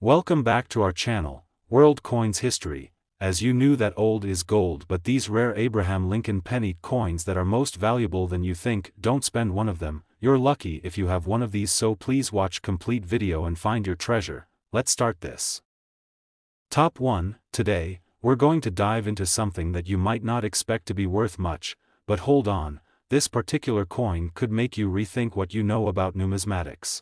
Welcome back to our channel, World Coins History. As you knew that old is gold, but these rare Abraham Lincoln penny coins that are most valuable than you think, don't spend one of them. You're lucky if you have one of these, so please watch complete video and find your treasure. Let's start this. Top 1. Today, we're going to dive into something that you might not expect to be worth much, but hold on, this particular coin could make you rethink what you know about numismatics.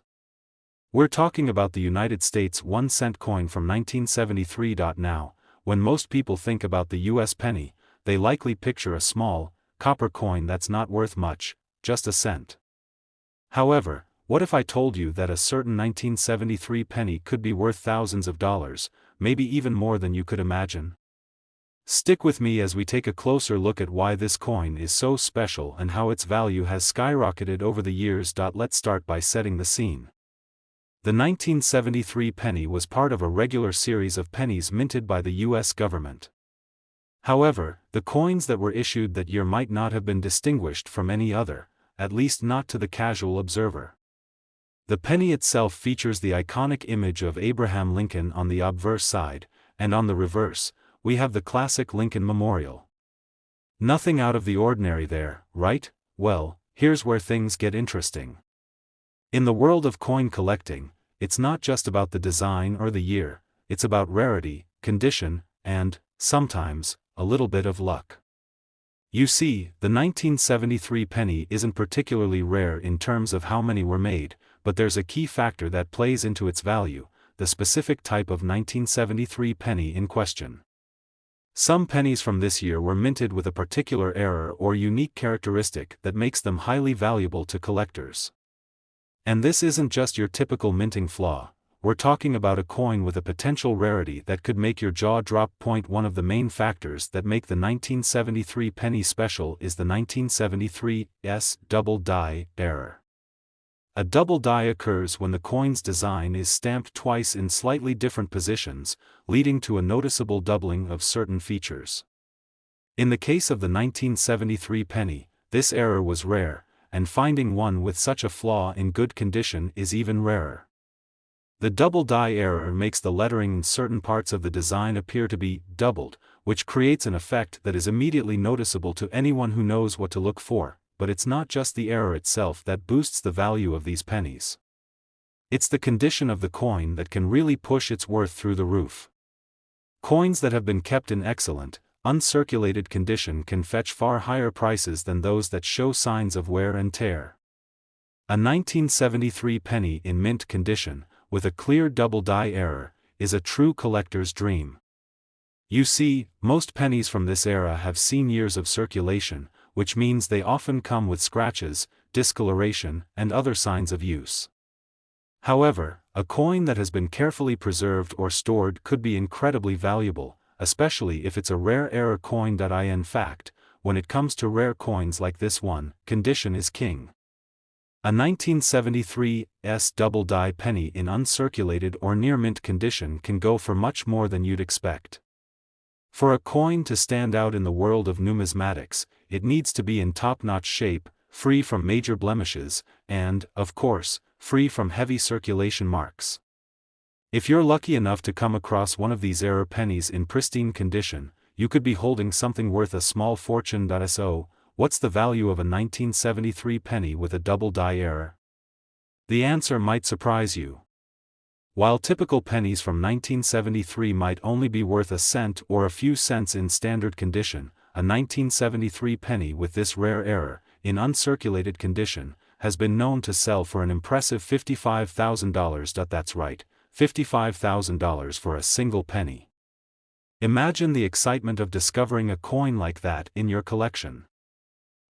We're talking about the United States 1-cent coin from 1973. Now, when most people think about the US penny, they likely picture a small, copper coin that's not worth much, just a cent. However, what if I told you that a certain 1973 penny could be worth thousands of dollars, maybe even more than you could imagine? Stick with me as we take a closer look at why this coin is so special and how its value has skyrocketed over the years. Let's start by setting the scene. The 1973 penny was part of a regular series of pennies minted by the US government. However, the coins that were issued that year might not have been distinguished from any other, at least not to the casual observer. The penny itself features the iconic image of Abraham Lincoln on the obverse side, and on the reverse, we have the classic Lincoln Memorial. Nothing out of the ordinary there, right? Well, here's where things get interesting. In the world of coin collecting, it's not just about the design or the year, it's about rarity, condition, and, sometimes, a little bit of luck. You see, the 1973 penny isn't particularly rare in terms of how many were made, but there's a key factor that plays into its value: the specific type of 1973 penny in question. Some pennies from this year were minted with a particular error or unique characteristic that makes them highly valuable to collectors. And this isn't just your typical minting flaw, we're talking about a coin with a potential rarity that could make your jaw drop. One of the main factors that make the 1973 penny special is the 1973 double die error. A double die occurs when the coin's design is stamped twice in slightly different positions, leading to a noticeable doubling of certain features. In the case of the 1973 penny, this error was rare, and finding one with such a flaw in good condition is even rarer. The double die error makes the lettering in certain parts of the design appear to be doubled, which creates an effect that is immediately noticeable to anyone who knows what to look for. But it's not just the error itself that boosts the value of these pennies. It's the condition of the coin that can really push its worth through the roof. Coins that have been kept in excellent, uncirculated condition can fetch far higher prices than those that show signs of wear and tear. A 1973 penny in mint condition, with a clear double die error, is a true collector's dream. You see, most pennies from this era have seen years of circulation, which means they often come with scratches, discoloration, and other signs of use. However, a coin that has been carefully preserved or stored could be incredibly valuable, especially if it's a rare error coin. In fact, when it comes to rare coins like this one, condition is king. A 1973 double die penny in uncirculated or near mint condition can go for much more than you'd expect. For a coin to stand out in the world of numismatics, it needs to be in top-notch shape, free from major blemishes, and, of course, free from heavy circulation marks. If you're lucky enough to come across one of these error pennies in pristine condition, you could be holding something worth a small fortune. So, what's the value of a 1973 penny with a double die error? The answer might surprise you. While typical pennies from 1973 might only be worth a cent or a few cents in standard condition, a 1973 penny with this rare error, in uncirculated condition, has been known to sell for an impressive $55,000. That's right, $55,000 for a single penny. Imagine the excitement of discovering a coin like that in your collection.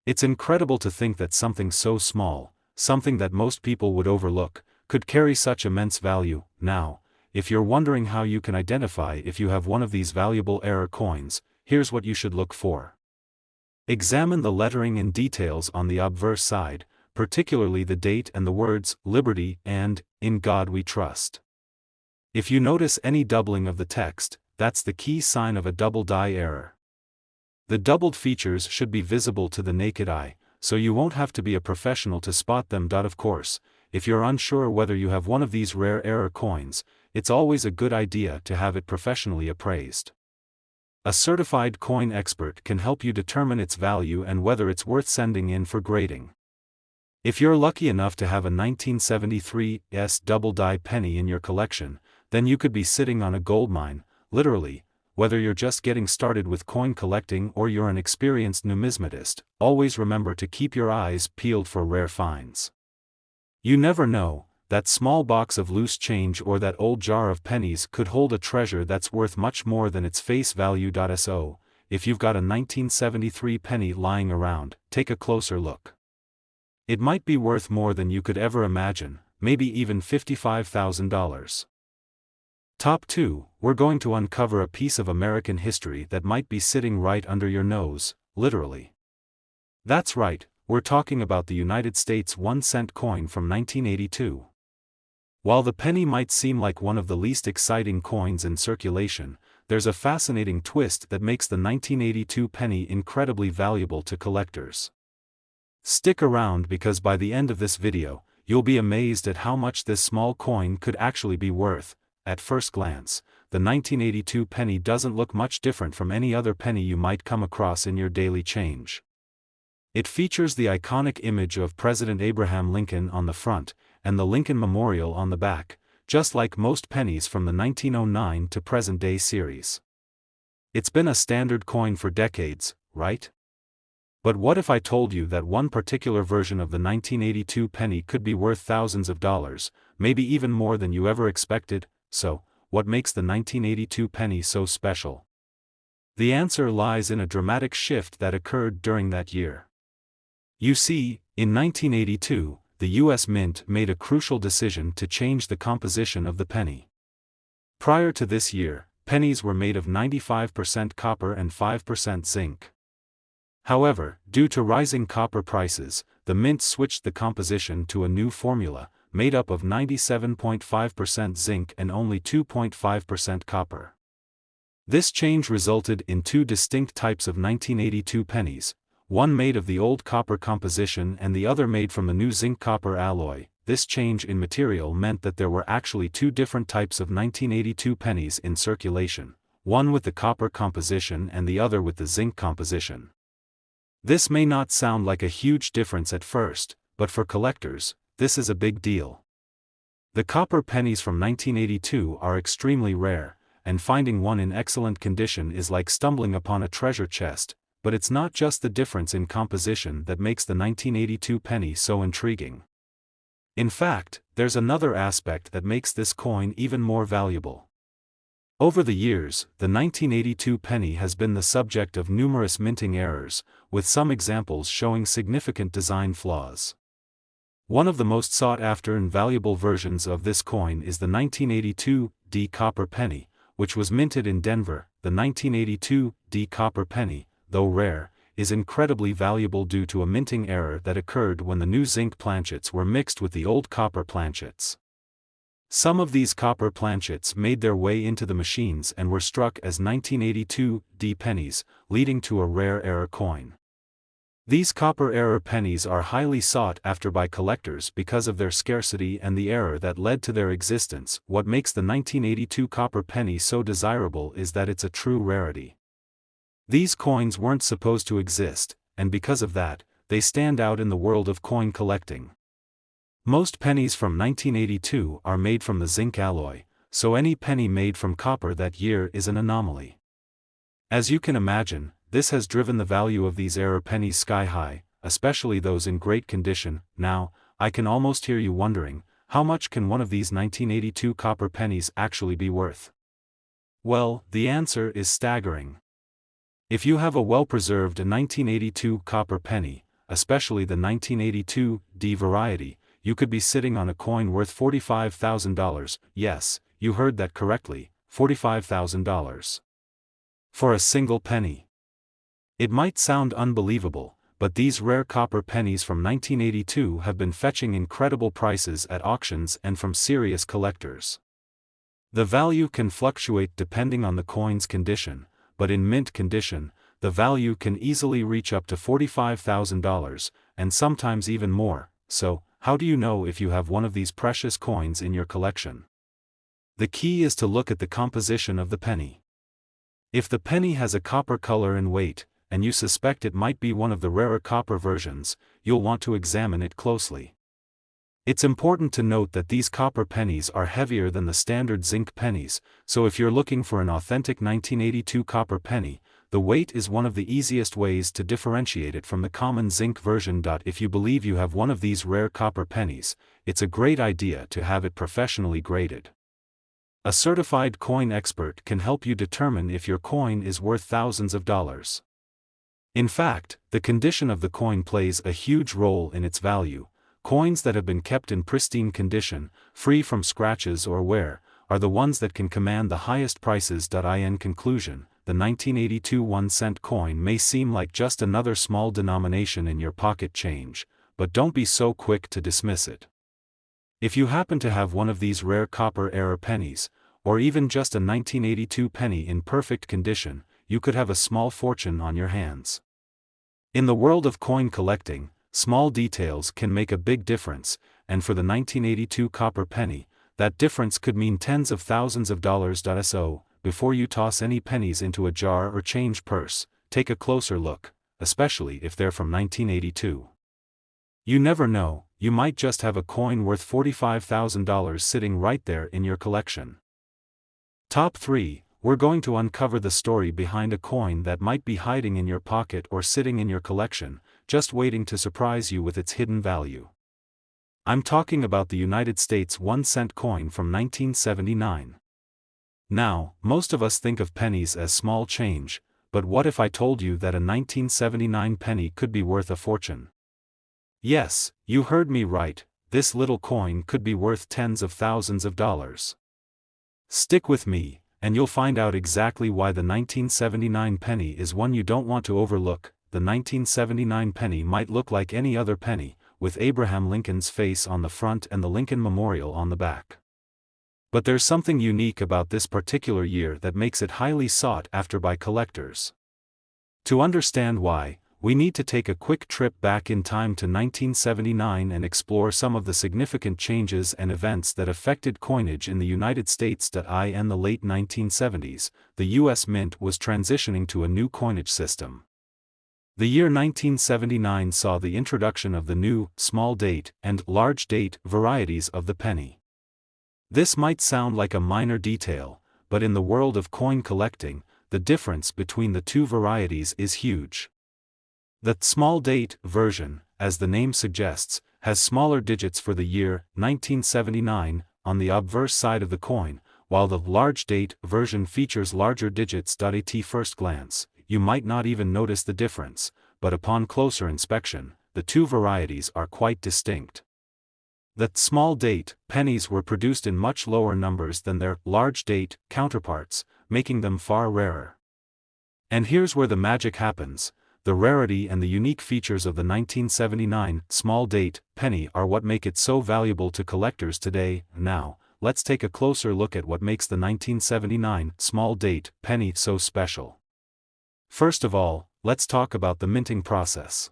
It's incredible to think that something so small, something that most people would overlook, could carry such immense value. Now, if you're wondering how you can identify if you have one of these valuable error coins, here's what you should look for. Examine the lettering and details on the obverse side, particularly the date and the words, "Liberty" and "In God We Trust." If you notice any doubling of the text, that's the key sign of a double die error. The doubled features should be visible to the naked eye, so you won't have to be a professional to spot them. Of course, if you're unsure whether you have one of these rare error coins, it's always a good idea to have it professionally appraised. A certified coin expert can help you determine its value and whether it's worth sending in for grading. If you're lucky enough to have a 1973's Double Die penny in your collection, then you could be sitting on a goldmine, literally. Whether you're just getting started with coin collecting or you're an experienced numismatist, always remember to keep your eyes peeled for rare finds. You never know, that small box of loose change or that old jar of pennies could hold a treasure that's worth much more than its face value. So, if you've got a 1973 penny lying around, take a closer look. It might be worth more than you could ever imagine, maybe even $55,000. Top 2, we're going to uncover a piece of American history that might be sitting right under your nose, literally. That's right, we're talking about the United States 1-cent coin from 1982. While the penny might seem like one of the least exciting coins in circulation, there's a fascinating twist that makes the 1982 penny incredibly valuable to collectors. Stick around because by the end of this video, you'll be amazed at how much this small coin could actually be worth. At first glance, the 1982 penny doesn't look much different from any other penny you might come across in your daily change. It features the iconic image of President Abraham Lincoln on the front, and the Lincoln Memorial on the back, just like most pennies from the 1909 to present-day series. It's been a standard coin for decades, right? But what if I told you that one particular version of the 1982 penny could be worth thousands of dollars, maybe even more than you ever expected? So, what makes the 1982 penny so special? The answer lies in a dramatic shift that occurred during that year. You see, in 1982, the U.S. Mint made a crucial decision to change the composition of the penny. Prior to this year, pennies were made of 95% copper and 5% zinc. However, due to rising copper prices, the Mint switched the composition to a new formula, made up of 97.5% zinc and only 2.5% copper. This change resulted in two distinct types of 1982 pennies, one made of the old copper composition and the other made from the new zinc-copper alloy. This change in material meant that there were actually two different types of 1982 pennies in circulation, one with the copper composition and the other with the zinc composition. This may not sound like a huge difference at first, but for collectors, this is a big deal. The copper pennies from 1982 are extremely rare, and finding one in excellent condition is like stumbling upon a treasure chest, but it's not just the difference in composition that makes the 1982 penny so intriguing. In fact, there's another aspect that makes this coin even more valuable. Over the years, the 1982 penny has been the subject of numerous minting errors, with some examples showing significant design flaws. One of the most sought-after and valuable versions of this coin is the 1982 D copper penny, which was minted in Denver. The 1982 D copper penny, though rare, is incredibly valuable due to a minting error that occurred when the new zinc planchets were mixed with the old copper planchets. Some of these copper planchets made their way into the machines and were struck as 1982 D pennies, leading to a rare error coin. These copper error pennies are highly sought after by collectors because of their scarcity and the error that led to their existence. What makes the 1982 copper penny so desirable is that it's a true rarity. These coins weren't supposed to exist, and because of that, they stand out in the world of coin collecting. Most pennies from 1982 are made from the zinc alloy, so any penny made from copper that year is an anomaly. As you can imagine, this has driven the value of these error pennies sky high, especially those in great condition. Now, I can almost hear you wondering, how much can one of these 1982 copper pennies actually be worth? Well, the answer is staggering. If you have a well-preserved 1982 copper penny, especially the 1982 D variety, you could be sitting on a coin worth $45,000. Yes, you heard that correctly, $45,000. For a single penny. It might sound unbelievable, but these rare copper pennies from 1982 have been fetching incredible prices at auctions and from serious collectors. The value can fluctuate depending on the coin's condition, but in mint condition, the value can easily reach up to $45,000, and sometimes even more. So, how do you know if you have one of these precious coins in your collection? The key is to look at the composition of the penny. If the penny has a copper color and weight, and you suspect it might be one of the rarer copper versions, you'll want to examine it closely. It's important to note that these copper pennies are heavier than the standard zinc pennies, so if you're looking for an authentic 1982 copper penny, the weight is one of the easiest ways to differentiate it from the common zinc version. If you believe you have one of these rare copper pennies, it's a great idea to have it professionally graded. A certified coin expert can help you determine if your coin is worth thousands of dollars. In fact, the condition of the coin plays a huge role in its value. Coins that have been kept in pristine condition, free from scratches or wear, are the ones that can command the highest prices. In conclusion, the 1982 1-cent coin may seem like just another small denomination in your pocket change, but don't be so quick to dismiss it. If you happen to have one of these rare copper-era pennies, or even just a 1982 penny in perfect condition, you could have a small fortune on your hands. In the world of coin collecting, small details can make a big difference, and for the 1982 copper penny, that difference could mean tens of thousands of dollars. So, before you toss any pennies into a jar or change purse, take a closer look, especially if they're from 1982. You never know, you might just have a coin worth $45,000 sitting right there in your collection. Top 3. We're going to uncover the story behind a coin that might be hiding in your pocket or sitting in your collection, just waiting to surprise you with its hidden value. I'm talking about the United States 1-cent coin from 1979. Now, most of us think of pennies as small change, but what if I told you that a 1979 penny could be worth a fortune? Yes, you heard me right, this little coin could be worth tens of thousands of dollars. Stick with me, and you'll find out exactly why the 1979 penny is one you don't want to overlook. The 1979 penny might look like any other penny, with Abraham Lincoln's face on the front and the Lincoln Memorial on the back. But there's something unique about this particular year that makes it highly sought after by collectors. To understand why, we need to take a quick trip back in time to 1979 and explore some of the significant changes and events that affected coinage in the United States. In the late 1970s, the U.S. Mint was transitioning to a new coinage system. The year 1979 saw the introduction of the new, small date, and large date varieties of the penny. This might sound like a minor detail, but in the world of coin collecting, the difference between the two varieties is huge. The small date version, as the name suggests, has smaller digits for the year 1979 on the obverse side of the coin, while the large date version features larger digits. At first glance, you might not even notice the difference, but upon closer inspection, the two varieties are quite distinct. The small date pennies were produced in much lower numbers than their large date counterparts, making them far rarer. And here's where the magic happens. The rarity and the unique features of the 1979 small date penny are what make it so valuable to collectors today. Now, let's take a closer look at what makes the 1979 small date penny so special. First of all, let's talk about the minting process.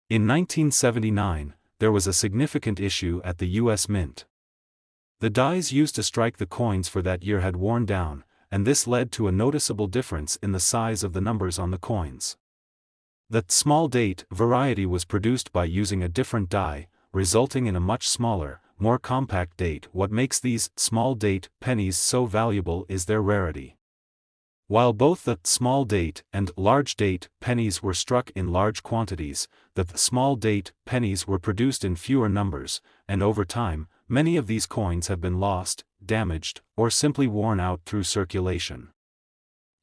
In 1979, there was a significant issue at the U.S. Mint. The dies used to strike the coins for that year had worn down, and this led to a noticeable difference in the size of the numbers on the coins. The small date variety was produced by using a different die, resulting in a much smaller, more compact date. What makes these small date pennies so valuable is their rarity. While both the small date and large date pennies were struck in large quantities, the small date pennies were produced in fewer numbers, and over time, many of these coins have been lost, damaged, or simply worn out through circulation.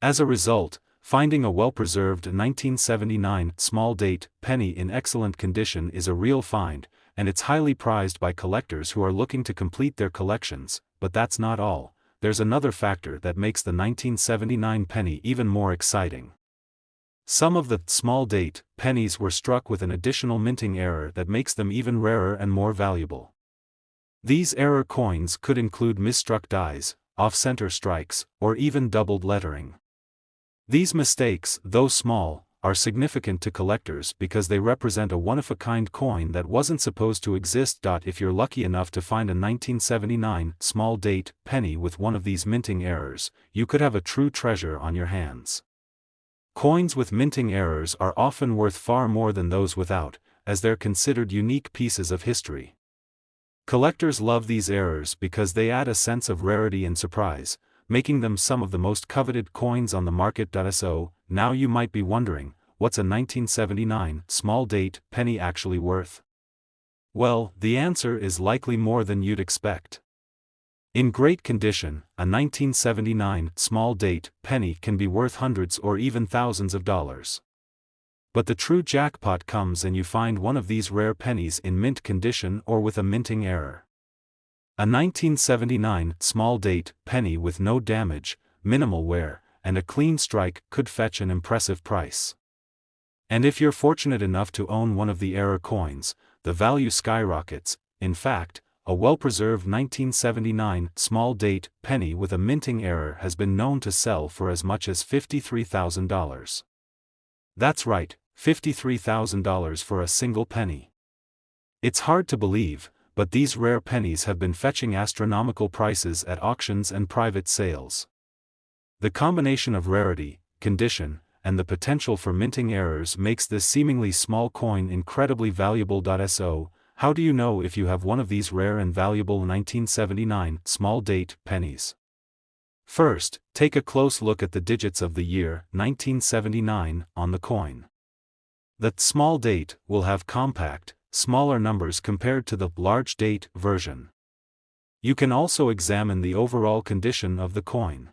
As a result, finding a well-preserved 1979 small date penny in excellent condition is a real find, and it's highly prized by collectors who are looking to complete their collections. But that's not all. There's another factor that makes the 1979 penny even more exciting. Some of the small date pennies were struck with an additional minting error that makes them even rarer and more valuable. These error coins could include misstruck dies, off-center strikes, or even doubled lettering. These mistakes, though small, are significant to collectors because they represent a one-of-a-kind coin that wasn't supposed to exist. If you're lucky enough to find a 1979 small date penny with one of these minting errors, you could have a true treasure on your hands. Coins with minting errors are often worth far more than those without, as they're considered unique pieces of history. Collectors love these errors because they add a sense of rarity and surprise, making them some of the most coveted coins on the market. So, now you might be wondering, what's a 1979 small date penny actually worth? Well, the answer is likely more than you'd expect. In great condition, a 1979 small date penny can be worth hundreds or even thousands of dollars. But the true jackpot comes and you find one of these rare pennies in mint condition or with a minting error. A 1979 small date penny with no damage, minimal wear, and a clean strike could fetch an impressive price. And if you're fortunate enough to own one of the error coins, the value skyrockets. In fact, a well-preserved 1979 small date penny with a minting error has been known to sell for as much as $53,000. That's right, $53,000 for a single penny. It's hard to believe, but these rare pennies have been fetching astronomical prices at auctions and private sales. The combination of rarity, condition, and the potential for minting errors makes this seemingly small coin incredibly valuable. So, how do you know if you have one of these rare and valuable 1979 small date pennies? First, take a close look at the digits of the year 1979 on the coin. The small date will have compact, smaller numbers compared to the large date version. You can also examine the overall condition of the coin.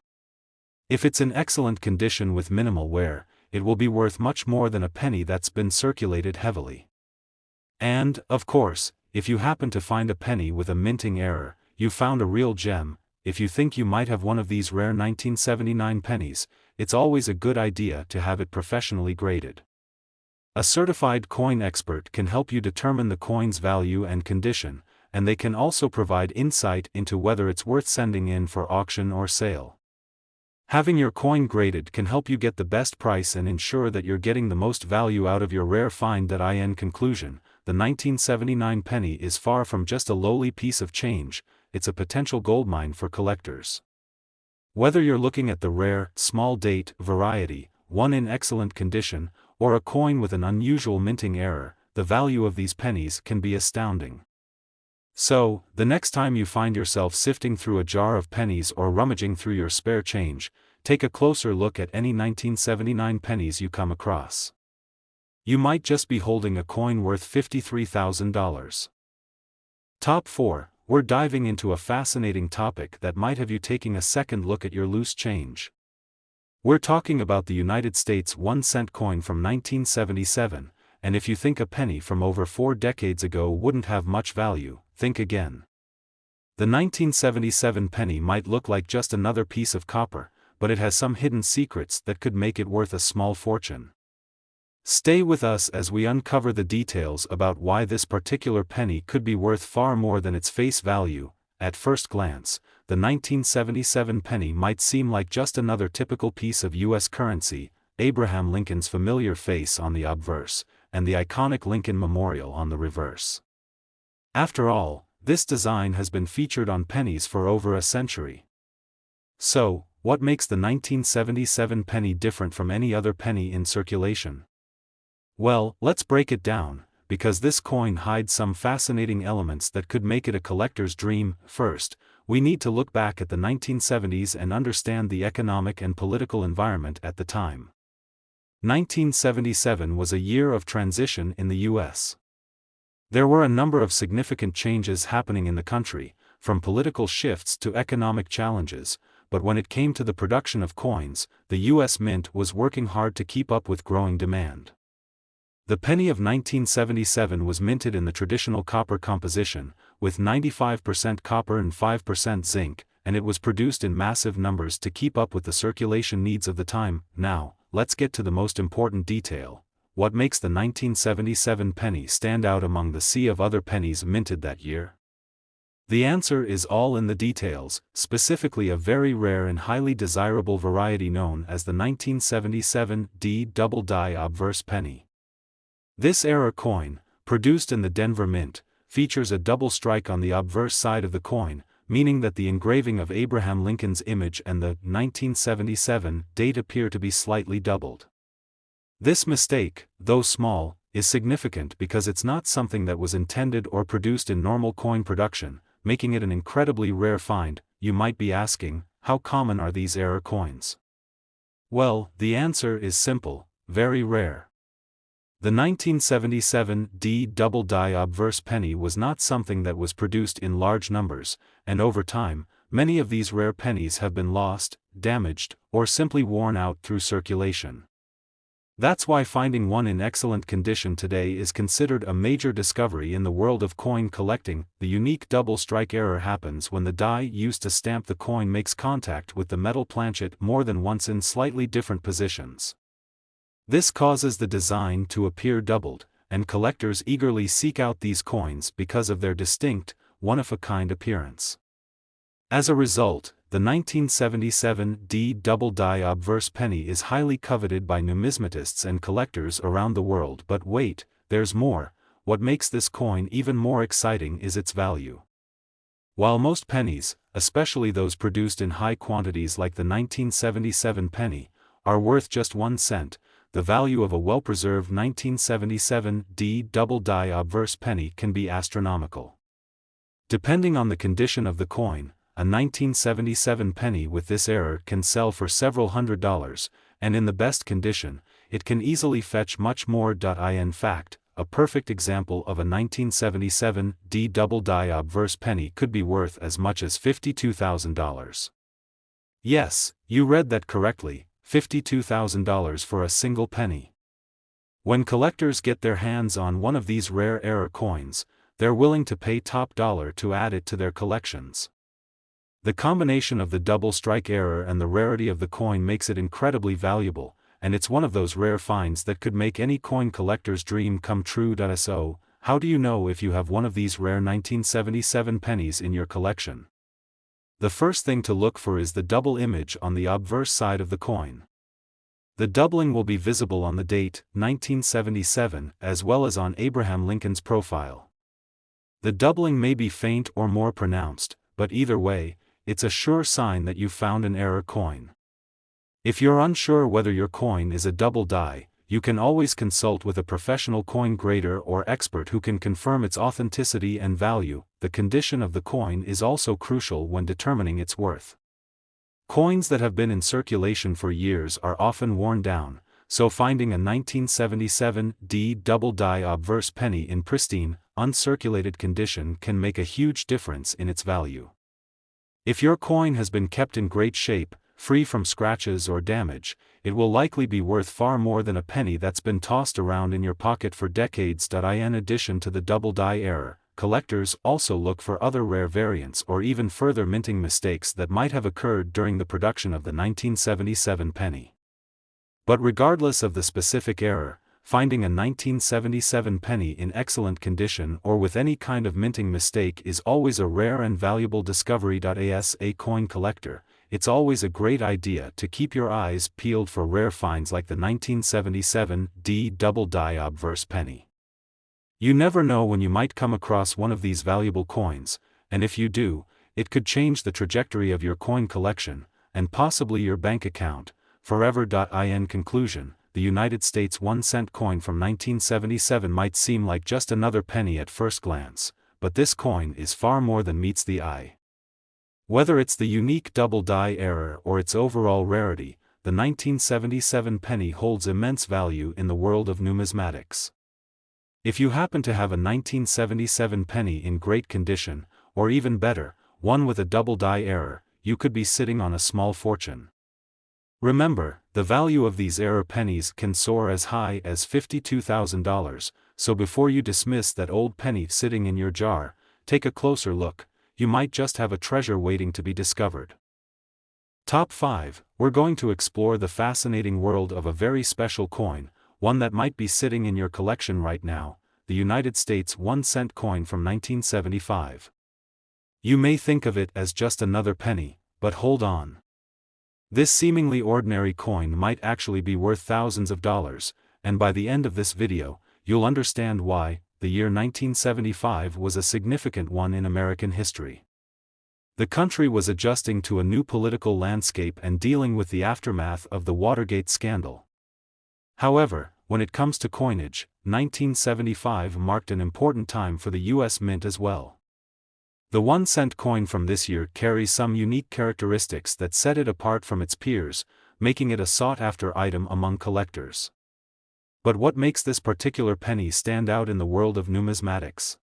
If it's in excellent condition with minimal wear, it will be worth much more than a penny that's been circulated heavily. And, of course, if you happen to find a penny with a minting error, you found a real gem. If you think you might have one of these rare 1979 pennies, it's always a good idea to have it professionally graded. A certified coin expert can help you determine the coin's value and condition, and they can also provide insight into whether it's worth sending in for auction or sale. Having your coin graded can help you get the best price and ensure that you're getting the most value out of your rare find. In conclusion, the 1979 penny is far from just a lowly piece of change, it's a potential goldmine for collectors. Whether you're looking at the rare, small date variety, one in excellent condition, or a coin with an unusual minting error, the value of these pennies can be astounding. So, the next time you find yourself sifting through a jar of pennies or rummaging through your spare change, take a closer look at any 1979 pennies you come across. You might just be holding a coin worth $53,000. Top 4. We're diving into a fascinating topic that might have you taking a second look at your loose change. We're talking about the United States 1-cent coin from 1977, and if you think a penny from over 4 decades ago wouldn't have much value, think again. The 1977 penny might look like just another piece of copper, but it has some hidden secrets that could make it worth a small fortune. Stay with us as we uncover the details about why this particular penny could be worth far more than its face value. At first glance, the 1977 penny might seem like just another typical piece of U.S. currency, Abraham Lincoln's familiar face on the obverse, and the iconic Lincoln Memorial on the reverse. After all, this design has been featured on pennies for over a century. So, what makes the 1977 penny different from any other penny in circulation? Well, let's break it down, because this coin hides some fascinating elements that could make it a collector's dream. First, we need to look back at the 1970s and understand the economic and political environment at the time. 1977 was a year of transition in the U.S. There were a number of significant changes happening in the country, from political shifts to economic challenges, but when it came to the production of coins, the U.S. Mint was working hard to keep up with growing demand. The penny of 1977 was minted in the traditional copper composition, with 95% copper and 5% zinc, and it was produced in massive numbers to keep up with the circulation needs of the time. Now, let's get to the most important detail. What makes the 1977 penny stand out among the sea of other pennies minted that year? The answer is all in the details, specifically a very rare and highly desirable variety known as the 1977 Double Die Obverse penny. This era coin, produced in the Denver Mint, features a double strike on the obverse side of the coin, meaning that the engraving of Abraham Lincoln's image and the 1977 date appear to be slightly doubled. This mistake, though small, is significant because it's not something that was intended or produced in normal coin production, making it an incredibly rare find. You might be asking, how common are these era coins? Well, the answer is simple: very rare. The 1977 Double Die Obverse penny was not something that was produced in large numbers, and over time, many of these rare pennies have been lost, damaged, or simply worn out through circulation. That's why finding one in excellent condition today is considered a major discovery in the world of coin collecting. The unique double strike error happens when the die used to stamp the coin makes contact with the metal planchet more than once in slightly different positions. This causes the design to appear doubled, and collectors eagerly seek out these coins because of their distinct, one-of-a-kind appearance. As a result, the 1977 Double Die Obverse penny is highly coveted by numismatists and collectors around the world. But wait, there's more. What makes this coin even more exciting is its value. While most pennies, especially those produced in high quantities like the 1977 penny, are worth just 1 cent, the value of a well-preserved 1977 Double Die Obverse penny can be astronomical. Depending on the condition of the coin, a 1977 penny with this error can sell for several $100s, and in the best condition, it can easily fetch much more. In fact, a perfect example of a 1977 Double Die Obverse penny could be worth as much as $52,000. Yes, you read that correctly, $52,000 for a single penny. When collectors get their hands on one of these rare era coins, they're willing to pay top dollar to add it to their collections. The combination of the double strike error and the rarity of the coin makes it incredibly valuable, and it's one of those rare finds that could make any coin collector's dream come true. So, how do you know if you have one of these rare 1977 pennies in your collection? The first thing to look for is the double image on the obverse side of the coin. The doubling will be visible on the date, 1977, as well as on Abraham Lincoln's profile. The doubling may be faint or more pronounced, but either way, it's a sure sign that you've found an error coin. If you're unsure whether your coin is a double die, you can always consult with a professional coin grader or expert who can confirm its authenticity and value. The condition of the coin is also crucial when determining its worth. Coins that have been in circulation for years are often worn down, so finding a 1977 Double Die Obverse penny in pristine, uncirculated condition can make a huge difference in its value. If your coin has been kept in great shape, free from scratches or damage, it will likely be worth far more than a penny that's been tossed around in your pocket for decades. In addition to the double die error, collectors also look for other rare variants or even further minting mistakes that might have occurred during the production of the 1977 penny. But regardless of the specific error, finding a 1977 penny in excellent condition or with any kind of minting mistake is always a rare and valuable discovery. As a coin collector, it's always a great idea to keep your eyes peeled for rare finds like the 1977 Double Die Obverse penny. You never know when you might come across one of these valuable coins, and if you do, it could change the trajectory of your coin collection, and possibly your bank account, forever. In conclusion, the United States 1-cent coin from 1977 might seem like just another penny at first glance, but this coin is far more than meets the eye. Whether it's the unique double die error or its overall rarity, the 1977 penny holds immense value in the world of numismatics. If you happen to have a 1977 penny in great condition, or even better, one with a double die error, you could be sitting on a small fortune. Remember, the value of these error pennies can soar as high as $52,000, so before you dismiss that old penny sitting in your jar, take a closer look. You might just have a treasure waiting to be discovered. Top 5, we're going to explore the fascinating world of a very special coin, one that might be sitting in your collection right now, the United States 1-cent coin from 1975. You may think of it as just another penny, but hold on. This seemingly ordinary coin might actually be worth thousands of dollars, and by the end of this video, you'll understand why. The year 1975 was a significant one in American history. The country was adjusting to a new political landscape and dealing with the aftermath of the Watergate scandal. However, when it comes to coinage, 1975 marked an important time for the U.S. Mint as well. The 1-cent coin from this year carries some unique characteristics that set it apart from its peers, making it a sought-after item among collectors. But what makes this particular penny stand out in the world of numismatics?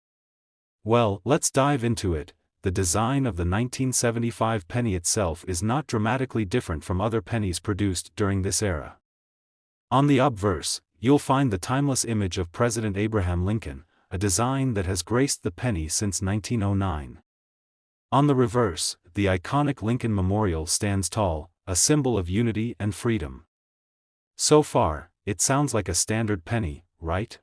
Well, let's dive into it. The design of the 1975 penny itself is not dramatically different from other pennies produced during this era. On the obverse, you'll find the timeless image of President Abraham Lincoln, a design that has graced the penny since 1909. On the reverse, the iconic Lincoln Memorial stands tall, a symbol of unity and freedom. So far, it sounds like a standard penny, right?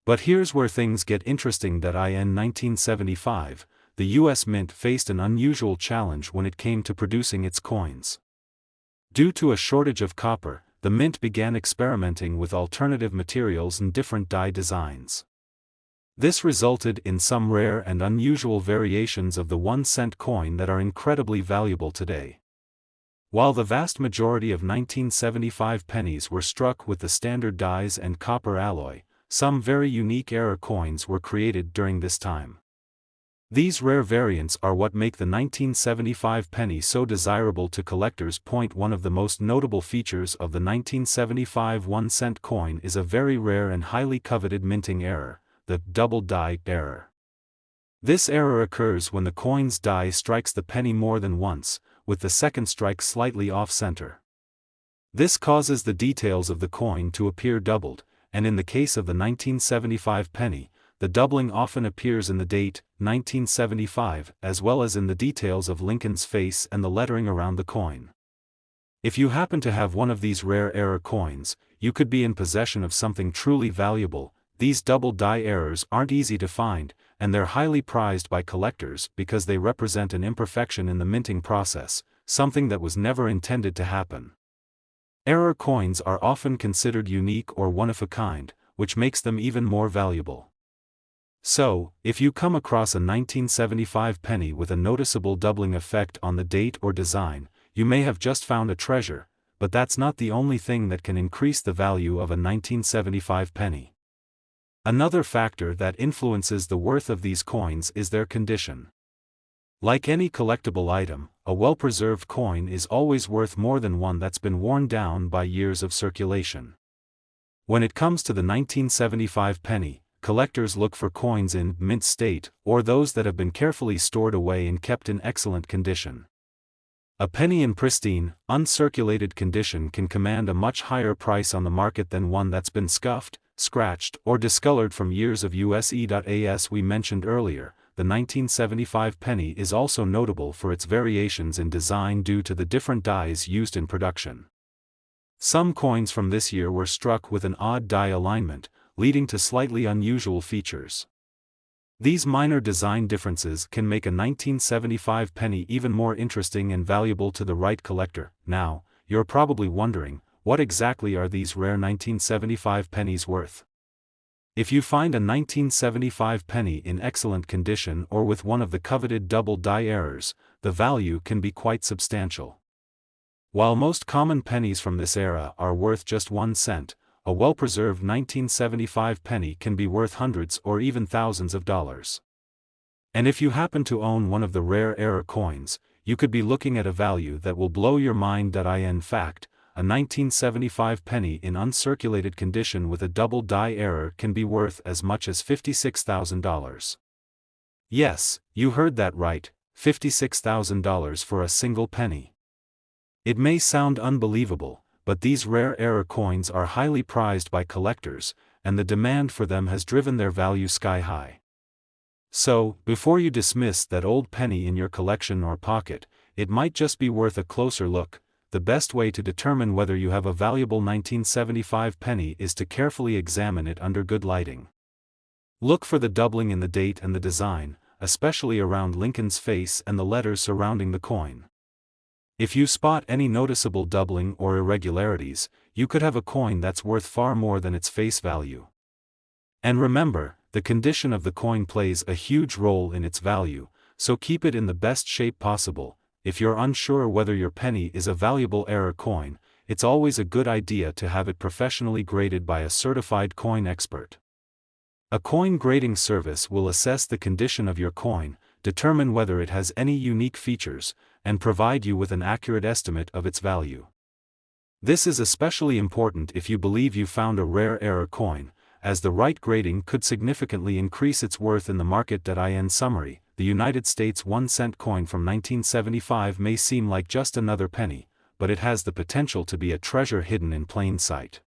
But here's where things get interesting. In 1975, the U.S. Mint faced an unusual challenge when it came to producing its coins. Due to a shortage of copper, the Mint began experimenting with alternative materials and different die designs. This resulted in some rare and unusual variations of the 1-cent coin that are incredibly valuable today. While the vast majority of 1975 pennies were struck with the standard dies and copper alloy, some very unique era coins were created during this time. These rare variants are what make the 1975 penny so desirable to collectors. One of the most notable features of the 1975 1-cent coin is a very rare and highly coveted minting error, the double die error. This error occurs when the coin's die strikes the penny more than once, with the second strike slightly off-center. This causes the details of the coin to appear doubled, and in the case of the 1975 penny, the doubling often appears in the date, 1975, as well as in the details of Lincoln's face and the lettering around the coin. If you happen to have one of these rare error coins, you could be in possession of something truly valuable. These double die errors aren't easy to find, and they're highly prized by collectors because they represent an imperfection in the minting process, something that was never intended to happen. Error coins are often considered unique or one-of-a-kind, which makes them even more valuable. So, if you come across a 1975 penny with a noticeable doubling effect on the date or design, you may have just found a treasure, but that's not the only thing that can increase the value of a 1975 penny. Another factor that influences the worth of these coins is their condition. Like any collectible item, a well-preserved coin is always worth more than one that's been worn down by years of circulation. When it comes to the 1975 penny, collectors look for coins in mint state, or those that have been carefully stored away and kept in excellent condition. A penny in pristine, uncirculated condition can command a much higher price on the market than one that's been scuffed, scratched, or discolored from years of use. As we mentioned earlier, the 1975 penny is also notable for its variations in design due to the different dies used in production. Some coins from this year were struck with an odd die alignment, leading to slightly unusual features. These minor design differences can make a 1975 penny even more interesting and valuable to the right collector. Now, you're probably wondering, what exactly are these rare 1975 pennies worth? If you find a 1975 penny in excellent condition or with one of the coveted double die errors, the value can be quite substantial. While most common pennies from this era are worth just 1 cent, a well-preserved 1975 penny can be worth hundreds or even thousands of dollars. And if you happen to own one of the rare error coins, you could be looking at a value that will blow your mind. In fact, a 1975 penny in uncirculated condition with a double die error can be worth as much as $56,000. Yes, you heard that right, $56,000 for a single penny. It may sound unbelievable, but these rare error coins are highly prized by collectors, and the demand for them has driven their value sky high. So, before you dismiss that old penny in your collection or pocket, it might just be worth a closer look. The best way to determine whether you have a valuable 1975 penny is to carefully examine it under good lighting. Look for the doubling in the date and the design. especially around Lincoln's face and the letters surrounding the coin. If you spot any noticeable doubling or irregularities, you could have a coin that's worth far more than its face value. And remember, the condition of the coin plays a huge role in its value, so keep it in the best shape possible. If you're unsure whether your penny is a valuable error coin, it's always a good idea to have it professionally graded by a certified coin expert. A coin grading service will assess the condition of your coin, determine whether it has any unique features, and provide you with an accurate estimate of its value. This is especially important if you believe you found a rare error coin, as the right grading could significantly increase its worth in the market. In summary, the United States 1-cent coin from 1975 may seem like just another penny, but it has the potential to be a treasure hidden in plain sight.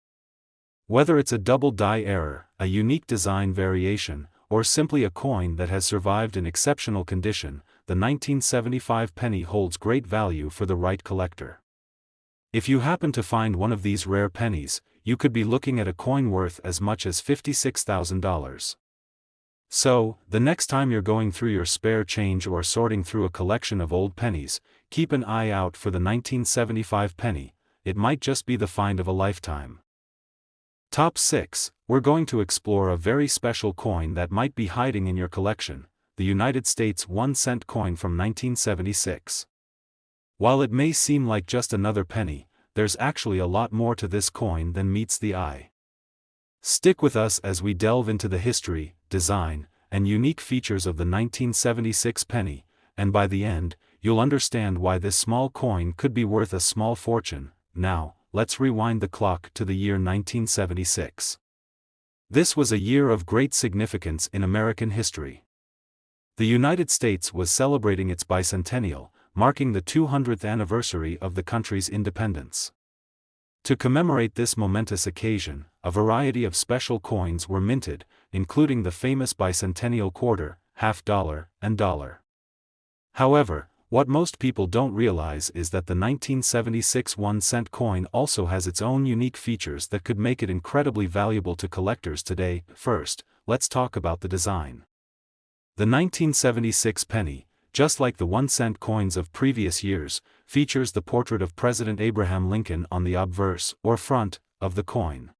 Whether it's a double die error, a unique design variation, or simply a coin that has survived in exceptional condition, the 1975 penny holds great value for the right collector. If you happen to find one of these rare pennies, you could be looking at a coin worth as much as $56,000. So, the next time you're going through your spare change or sorting through a collection of old pennies, keep an eye out for the 1975 penny. It might just be the find of a lifetime. Top 6, we're going to explore a very special coin that might be hiding in your collection, the United States 1-cent coin from 1976. While it may seem like just another penny, there's actually a lot more to this coin than meets the eye. Stick with us as we delve into the history, design, and unique features of the 1976 penny, and by the end, you'll understand why this small coin could be worth a small fortune. Now, let's rewind the clock to the year 1976. This was a year of great significance in American history. The United States was celebrating its bicentennial, marking the 200th anniversary of the country's independence. To commemorate this momentous occasion, a variety of special coins were minted, including the famous bicentennial quarter, half dollar, and dollar. However, what most people don't realize is that the 1976 1-cent coin also has its own unique features that could make it incredibly valuable to collectors today. First, let's talk about the design. The 1976 penny, just like the 1-cent coins of previous years, features the portrait of President Abraham Lincoln on the obverse, or front, of the coin.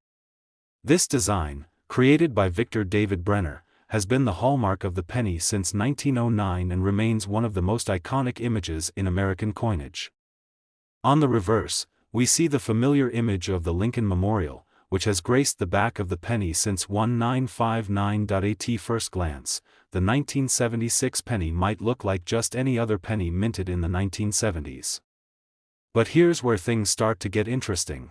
This design, created by Victor David Brenner, has been the hallmark of the penny since 1909 and remains one of the most iconic images in American coinage. On the reverse, we see the familiar image of the Lincoln Memorial, which has graced the back of the penny since 1959. At first glance, the 1976 penny might look like just any other penny minted in the 1970s. But here's where things start to get interesting.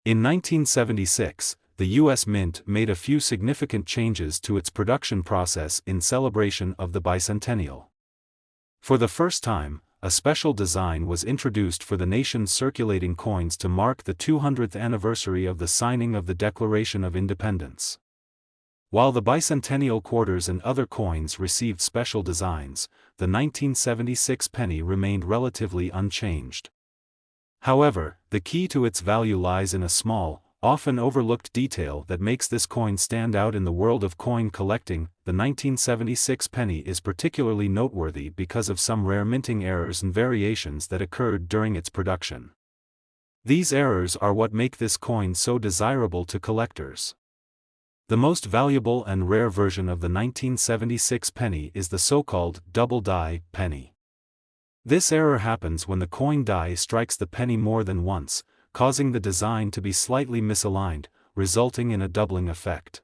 In 1976, the U.S. Mint made a few significant changes to its production process in celebration of the bicentennial. For the first time, a special design was introduced for the nation's circulating coins to mark the 200th anniversary of the signing of the Declaration of Independence. While the bicentennial quarters and other coins received special designs, the 1976 penny remained relatively unchanged. However, the key to its value lies in a small, often overlooked detail that makes this coin stand out in the world of coin collecting. The 1976 penny is particularly noteworthy because of some rare minting errors and variations that occurred during its production. These errors are what make this coin so desirable to collectors. The most valuable and rare version of the 1976 penny is the so-called double die penny. This error happens when the coin die strikes the penny more than once, causing the design to be slightly misaligned, resulting in a doubling effect.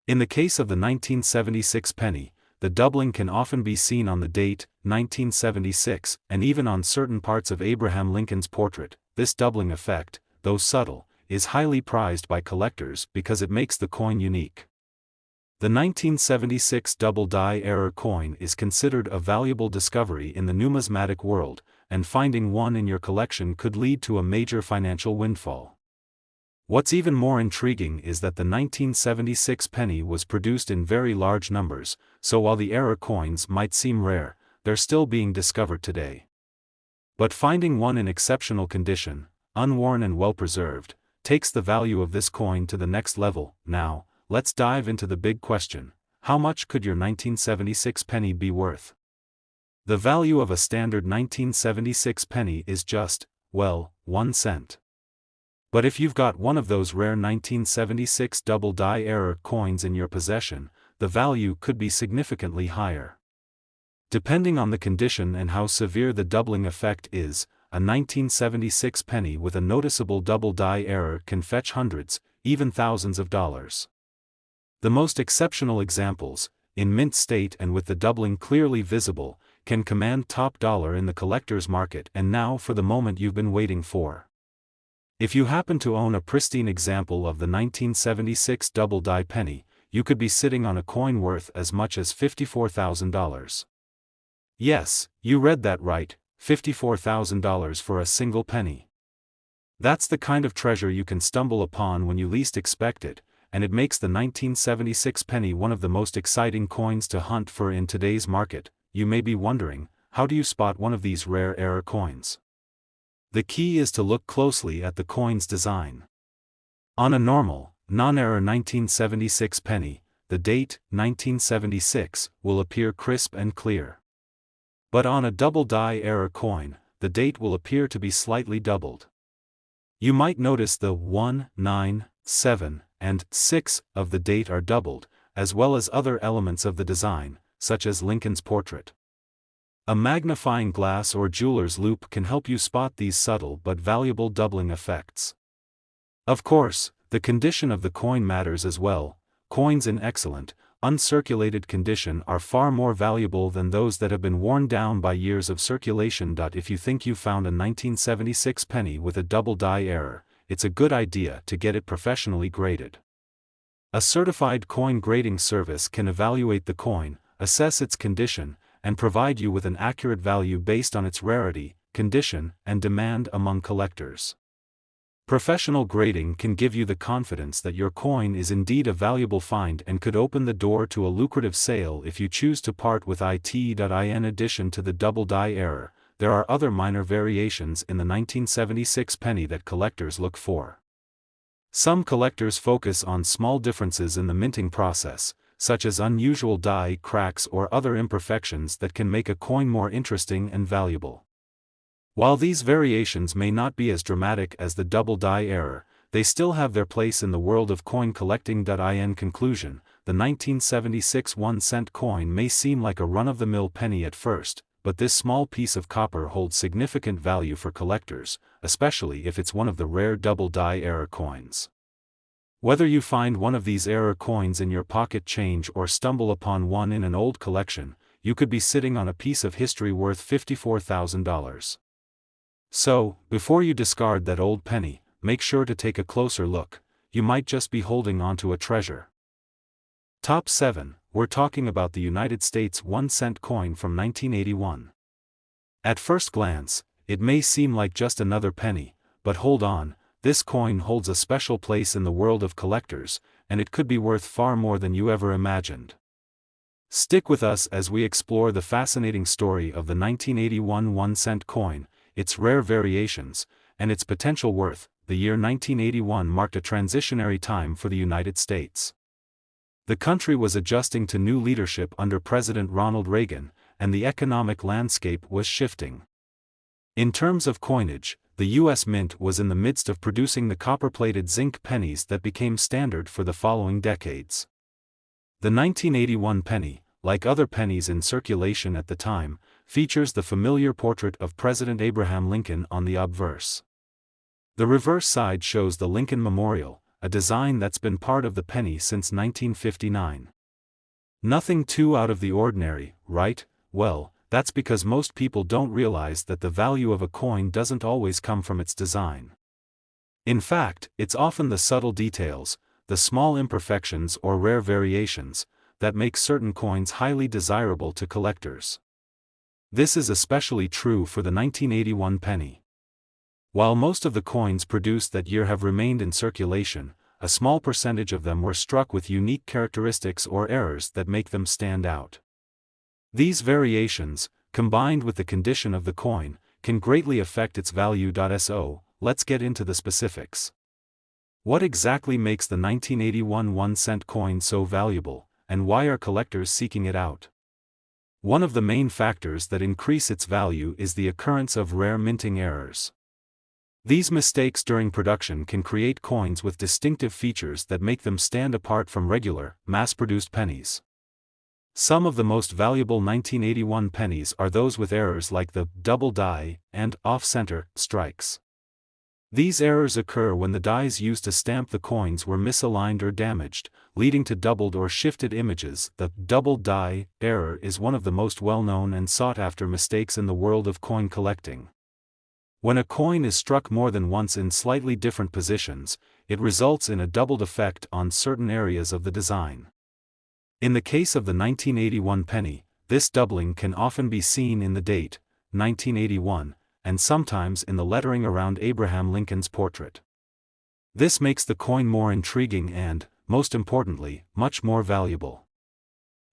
In the case of the 1976 penny, the doubling can often be seen on the date, 1976, and even on certain parts of Abraham Lincoln's portrait. This doubling effect, though subtle, is highly prized by collectors because it makes the coin unique. The 1976 double die error coin is considered a valuable discovery in the numismatic world, and finding one in your collection could lead to a major financial windfall. What's even more intriguing is that the 1976 penny was produced in very large numbers, so while the error coins might seem rare, they're still being discovered today. But finding one in exceptional condition, unworn and well-preserved, takes the value of this coin to the next level. Now, let's dive into the big question: how much could your 1976 penny be worth? The value of a standard 1976 penny is just, well, 1 cent. But if you've got one of those rare 1976 double die error coins in your possession, the value could be significantly higher. Depending on the condition and how severe the doubling effect is, a 1976 penny with a noticeable double die error can fetch hundreds, even thousands of dollars. The most exceptional examples, in mint state and with the doubling clearly visible, can command top dollar in the collector's market. And now for the moment you've been waiting for. If you happen to own a pristine example of the 1976 double die penny, you could be sitting on a coin worth as much as $54,000. Yes, you read that right, $54,000 for a single penny. That's the kind of treasure you can stumble upon when you least expect it, and it makes the 1976 penny one of the most exciting coins to hunt for in today's market. You may be wondering, how do you spot one of these rare error coins? The key is to look closely at the coin's design. On a normal, non-error 1976 penny, the date, 1976, will appear crisp and clear. But on a double die error coin, the date will appear to be slightly doubled. You might notice the 1, 9, 7, and 6 of the date are doubled, as well as other elements of the design, such as Lincoln's portrait. A magnifying glass or jeweler's loupe can help you spot these subtle but valuable doubling effects. Of course, the condition of the coin matters as well. Coins in excellent, uncirculated condition are far more valuable than those that have been worn down by years of circulation. If you think you found a 1976 penny with a double die error, it's a good idea to get it professionally graded. A certified coin grading service can evaluate the coin, assess its condition, and provide you with an accurate value based on its rarity, condition, and demand among collectors. Professional grading can give you the confidence that your coin is indeed a valuable find and could open the door to a lucrative sale if you choose to part with it. In addition to the double die error, there are other minor variations in the 1976 penny that collectors look for. Some collectors focus on small differences in the minting process, such as unusual die cracks or other imperfections that can make a coin more interesting and valuable. While these variations may not be as dramatic as the double die error, they still have their place in the world of coin collecting. In conclusion, the 1976 1-cent coin may seem like a run-of-the-mill penny at first, but this small piece of copper holds significant value for collectors, especially if it's one of the rare double die error coins. Whether you find one of these error coins in your pocket change or stumble upon one in an old collection, you could be sitting on a piece of history worth $54,000. So, before you discard that old penny, make sure to take a closer look. You might just be holding onto a treasure. Top 7, we're talking about the United States 1-cent coin from 1981. At first glance, it may seem like just another penny, but hold on, this coin holds a special place in the world of collectors, and it could be worth far more than you ever imagined. Stick with us as we explore the fascinating story of the 1981 1-cent coin, its rare variations, and its potential worth. The year 1981 marked a transitionary time for the United States. The country was adjusting to new leadership under President Ronald Reagan, and the economic landscape was shifting. In terms of coinage, the U.S. Mint was in the midst of producing the copper-plated zinc pennies that became standard for the following decades. The 1981 penny, like other pennies in circulation at the time, features the familiar portrait of President Abraham Lincoln on the obverse. The reverse side shows the Lincoln Memorial, a design that's been part of the penny since 1959. Nothing too out of the ordinary, right? Well, that's because most people don't realize that the value of a coin doesn't always come from its design. In fact, it's often the subtle details, the small imperfections or rare variations, that make certain coins highly desirable to collectors. This is especially true for the 1981 penny. While most of the coins produced that year have remained in circulation, a small percentage of them were struck with unique characteristics or errors that make them stand out. These variations, combined with the condition of the coin, can greatly affect its value. So, let's get into the specifics. What exactly makes the 1981 1-cent coin so valuable, and why are collectors seeking it out? One of the main factors that increase its value is the occurrence of rare minting errors. These mistakes during production can create coins with distinctive features that make them stand apart from regular, mass-produced pennies. Some of the most valuable 1981 pennies are those with errors like the double die and off-center strikes. These errors occur when the dies used to stamp the coins were misaligned or damaged, leading to doubled or shifted images. The double die error is one of the most well-known and sought-after mistakes in the world of coin collecting. When a coin is struck more than once in slightly different positions, it results in a doubled effect on certain areas of the design. In the case of the 1981 penny, this doubling can often be seen in the date, 1981, and sometimes in the lettering around Abraham Lincoln's portrait. This makes the coin more intriguing and, most importantly, much more valuable.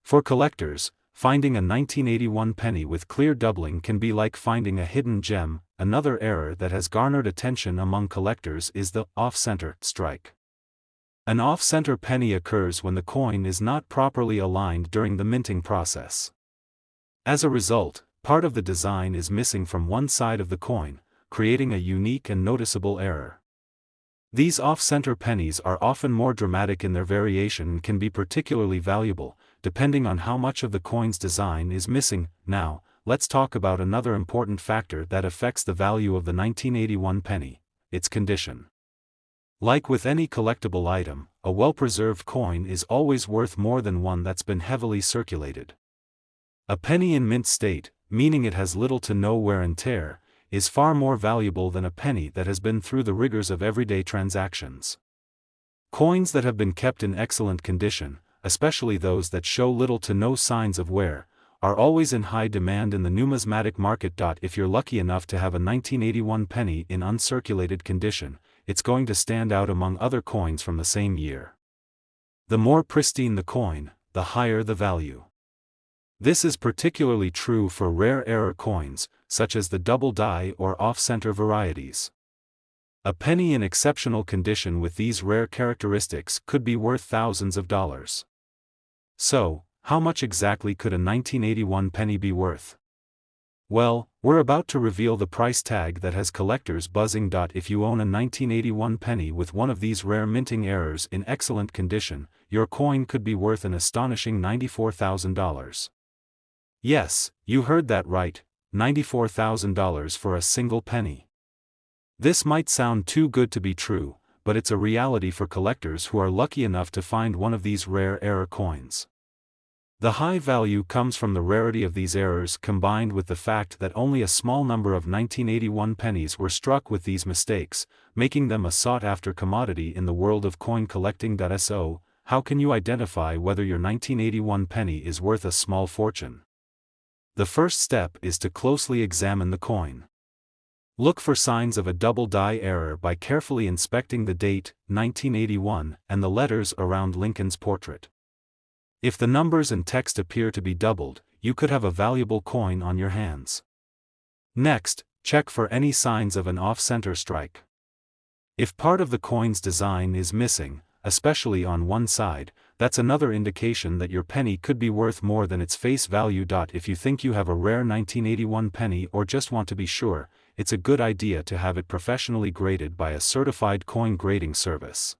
For collectors, finding a 1981 penny with clear doubling can be like finding a hidden gem. Another error that has garnered attention among collectors is the off-center strike. An off-center penny occurs when the coin is not properly aligned during the minting process. As a result, part of the design is missing from one side of the coin, creating a unique and noticeable error. These off-center pennies are often more dramatic in their variation and can be particularly valuable, depending on how much of the coin's design is missing. Now, let's talk about another important factor that affects the value of the 1981 penny: its condition. Like with any collectible item, a well-preserved coin is always worth more than one that's been heavily circulated. A penny in mint state, meaning it has little to no wear and tear, is far more valuable than a penny that has been through the rigors of everyday transactions. Coins that have been kept in excellent condition, especially those that show little to no signs of wear, are always in high demand in the numismatic market. If you're lucky enough to have a 1981 penny in uncirculated condition, it's going to stand out among other coins from the same year. The more pristine the coin, the higher the value. This is particularly true for rare error coins, such as the double die or off-center varieties. A penny in exceptional condition with these rare characteristics could be worth thousands of dollars. So, how much exactly could a 1981 penny be worth? Well, we're about to reveal the price tag that has collectors buzzing. If you own a 1981 penny with one of these rare minting errors in excellent condition, your coin could be worth an astonishing $94,000. Yes, you heard that right, $94,000 for a single penny. This might sound too good to be true, but it's a reality for collectors who are lucky enough to find one of these rare error coins. The high value comes from the rarity of these errors combined with the fact that only a small number of 1981 pennies were struck with these mistakes, making them a sought-after commodity in the world of coin collecting. So, how can you identify whether your 1981 penny is worth a small fortune? The first step is to closely examine the coin. Look for signs of a double die error by carefully inspecting the date, 1981, and the letters around Lincoln's portrait. If the numbers and text appear to be doubled, you could have a valuable coin on your hands. Next, check for any signs of an off-center strike. If part of the coin's design is missing, especially on one side, that's another indication that your penny could be worth more than its face value. If you think you have a rare 1981 penny or just want to be sure, it's a good idea to have it professionally graded by a certified coin grading service.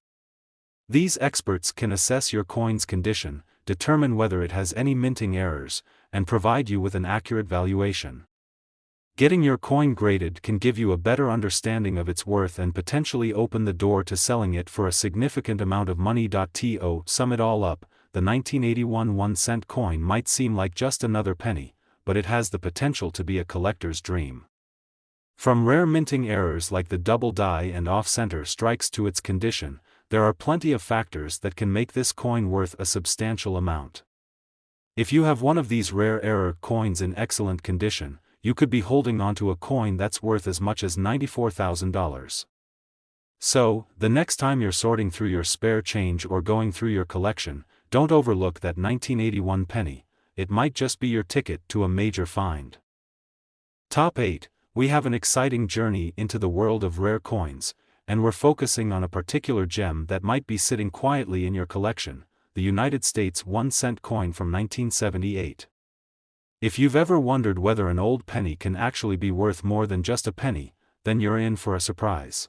These experts can assess your coin's condition, determine whether it has any minting errors, and provide you with an accurate valuation. Getting your coin graded can give you a better understanding of its worth and potentially open the door to selling it for a significant amount of money. To sum it all up, the 1981 1-cent coin might seem like just another penny, but it has the potential to be a collector's dream. From rare minting errors like the double die and off-center strikes to its condition, there are plenty of factors that can make this coin worth a substantial amount. If you have one of these rare error coins in excellent condition, you could be holding onto a coin that's worth as much as $94,000. So, the next time you're sorting through your spare change or going through your collection, don't overlook that 1981 penny. It might just be your ticket to a major find. Top 8. We have an exciting journey into the world of rare coins, and we're focusing on a particular gem that might be sitting quietly in your collection, the United States 1-cent coin from 1978. If you've ever wondered whether an old penny can actually be worth more than just a penny, then you're in for a surprise.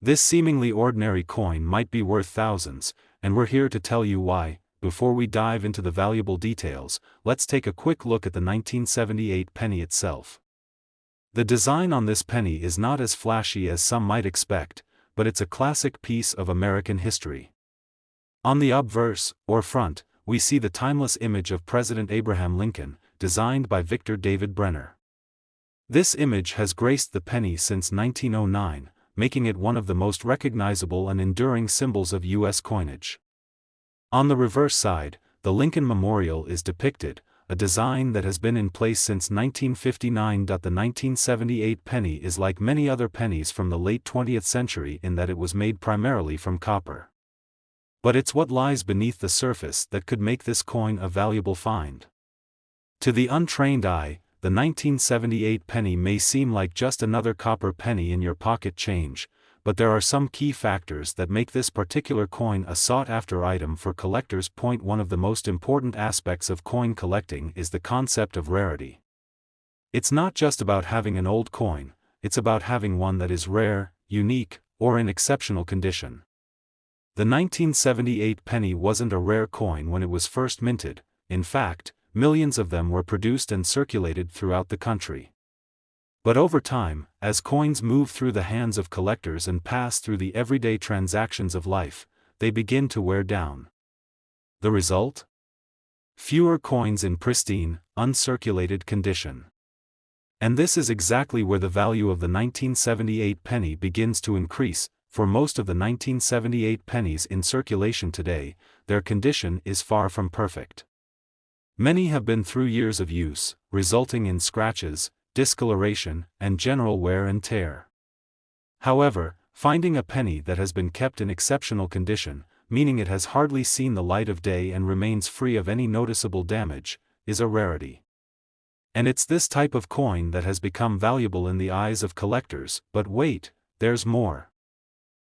This seemingly ordinary coin might be worth thousands, and we're here to tell you why. Before we dive into the valuable details, let's take a quick look at the 1978 penny itself. The design on this penny is not as flashy as some might expect, but it's a classic piece of American history. On the obverse, or front, we see the timeless image of President Abraham Lincoln, designed by Victor David Brenner. This image has graced the penny since 1909, making it one of the most recognizable and enduring symbols of U.S. coinage. On the reverse side, the Lincoln Memorial is depicted, a design that has been in place since 1959. The 1978 penny is like many other pennies from the late 20th century in that it was made primarily from copper. But it's what lies beneath the surface that could make this coin a valuable find. To the untrained eye, the 1978 penny may seem like just another copper penny in your pocket change, but there are some key factors that make this particular coin a sought-after item for collectors. One of the most important aspects of coin collecting is the concept of rarity. It's not just about having an old coin, it's about having one that is rare, unique, or in exceptional condition. The 1978 penny wasn't a rare coin when it was first minted. In fact, millions of them were produced and circulated throughout the country. But over time, as coins move through the hands of collectors and pass through the everyday transactions of life, they begin to wear down. The result? Fewer coins in pristine, uncirculated condition. And this is exactly where the value of the 1978 penny begins to increase. For most of the 1978 pennies in circulation today, their condition is far from perfect. Many have been through years of use, resulting in scratches, discoloration, and general wear and tear. However, finding a penny that has been kept in exceptional condition, meaning it has hardly seen the light of day and remains free of any noticeable damage, is a rarity. And it's this type of coin that has become valuable in the eyes of collectors. But wait, there's more.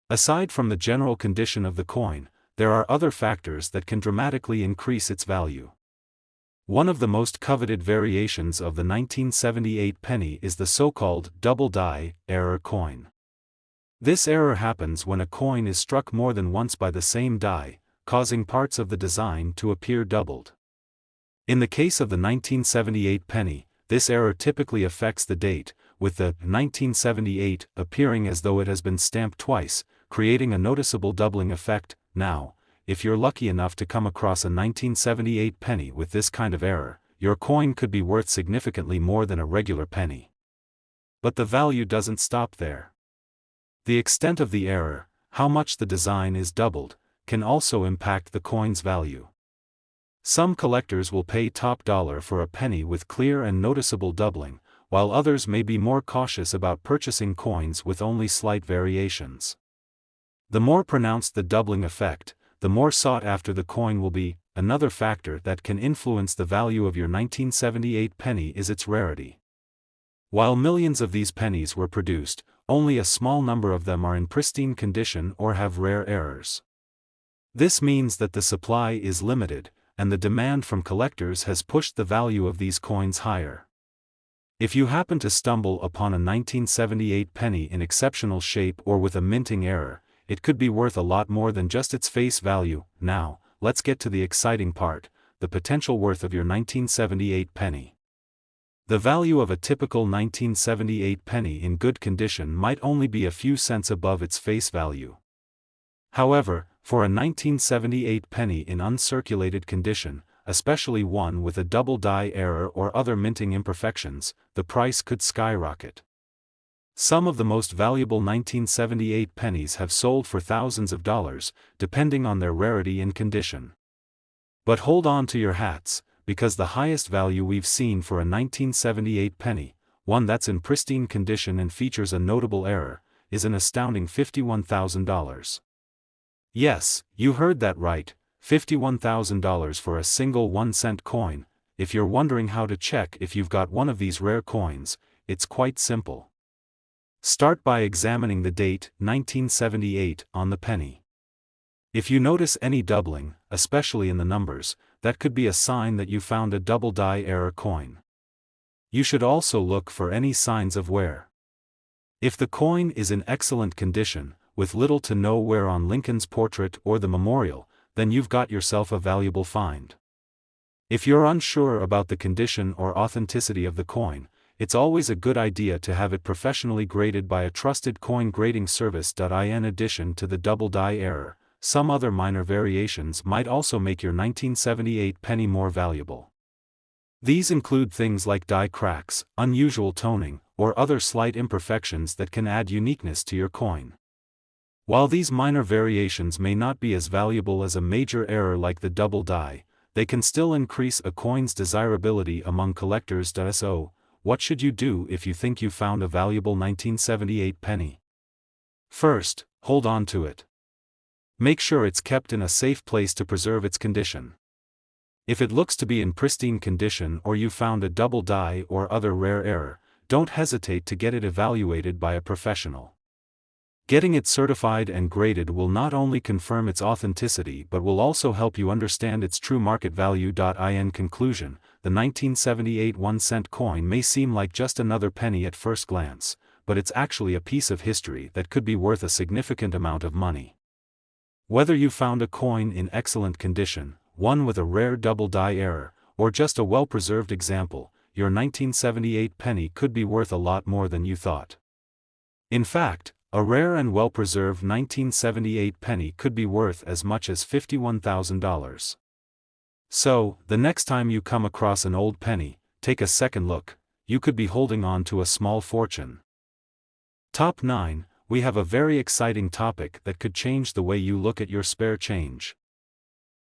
Aside from the general condition of the coin, there are other factors that can dramatically increase its value. One of the most coveted variations of the 1978 penny is the so-called double die error coin. This error happens when a coin is struck more than once by the same die, causing parts of the design to appear doubled. In the case of the 1978 penny, this error typically affects the date, with the 1978 appearing as though it has been stamped twice, creating a noticeable doubling effect. Now, if you're lucky enough to come across a 1978 penny with this kind of error, your coin could be worth significantly more than a regular penny. But the value doesn't stop there. The extent of the error, how much the design is doubled, can also impact the coin's value. Some collectors will pay top dollar for a penny with clear and noticeable doubling, while others may be more cautious about purchasing coins with only slight variations. The more pronounced the doubling effect, the more sought after the coin will be. Another factor that can influence the value of your 1978 penny is its rarity. While millions of these pennies were produced, only a small number of them are in pristine condition or have rare errors. This means that the supply is limited, and the demand from collectors has pushed the value of these coins higher. If you happen to stumble upon a 1978 penny in exceptional shape or with a minting error, it could be worth a lot more than just its face value. Now, let's get to the exciting part, the potential worth of your 1978 penny. The value of a typical 1978 penny in good condition might only be a few cents above its face value. However, for a 1978 penny in uncirculated condition, especially one with a double die error or other minting imperfections, the price could skyrocket. Some of the most valuable 1978 pennies have sold for thousands of dollars, depending on their rarity and condition. But hold on to your hats, because the highest value we've seen for a 1978 penny, one that's in pristine condition and features a notable error, is an astounding $51,000. Yes, you heard that right, $51,000 for a single 1-cent coin. If you're wondering how to check if you've got one of these rare coins, it's quite simple. Start by examining the date, 1978, on the penny. If you notice any doubling, especially in the numbers, that could be a sign that you found a double die error coin. You should also look for any signs of wear. If the coin is in excellent condition, with little to no wear on Lincoln's portrait or the memorial, then you've got yourself a valuable find. If you're unsure about the condition or authenticity of the coin, it's always a good idea to have it professionally graded by a trusted coin grading service. In addition to the double die error, some other minor variations might also make your 1978 penny more valuable. These include things like die cracks, unusual toning, or other slight imperfections that can add uniqueness to your coin. While these minor variations may not be as valuable as a major error like the double die, they can still increase a coin's desirability among collectors. So, what should you do if you think you found a valuable 1978 penny? First, hold on to it. Make sure it's kept in a safe place to preserve its condition. If it looks to be in pristine condition or you found a double die or other rare error, don't hesitate to get it evaluated by a professional. Getting it certified and graded will not only confirm its authenticity but will also help you understand its true market value. In conclusion, the 1978 1-cent coin may seem like just another penny at first glance, but it's actually a piece of history that could be worth a significant amount of money. Whether you found a coin in excellent condition, one with a rare double die error, or just a well-preserved example, your 1978 penny could be worth a lot more than you thought. In fact, a rare and well-preserved 1978 penny could be worth as much as $51,000. So, the next time you come across an old penny, take a second look. You could be holding on to a small fortune. Top 9. We have a very exciting topic that could change the way you look at your spare change.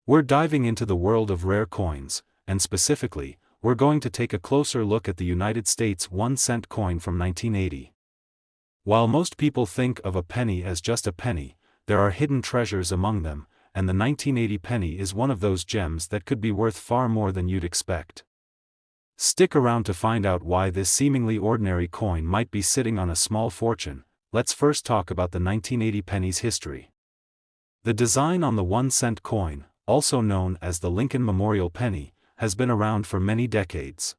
We're diving into the world of rare coins, and specifically, we're going to take a closer look at the United States 1-cent coin from 1980. While most people think of a penny as just a penny, there are hidden treasures among them, and the 1980 penny is one of those gems that could be worth far more than you'd expect. Stick around to find out why this seemingly ordinary coin might be sitting on a small fortune. Let's first talk about the 1980 penny's history. The design on the 1-cent coin, also known as the Lincoln Memorial Penny, has been around for many decades.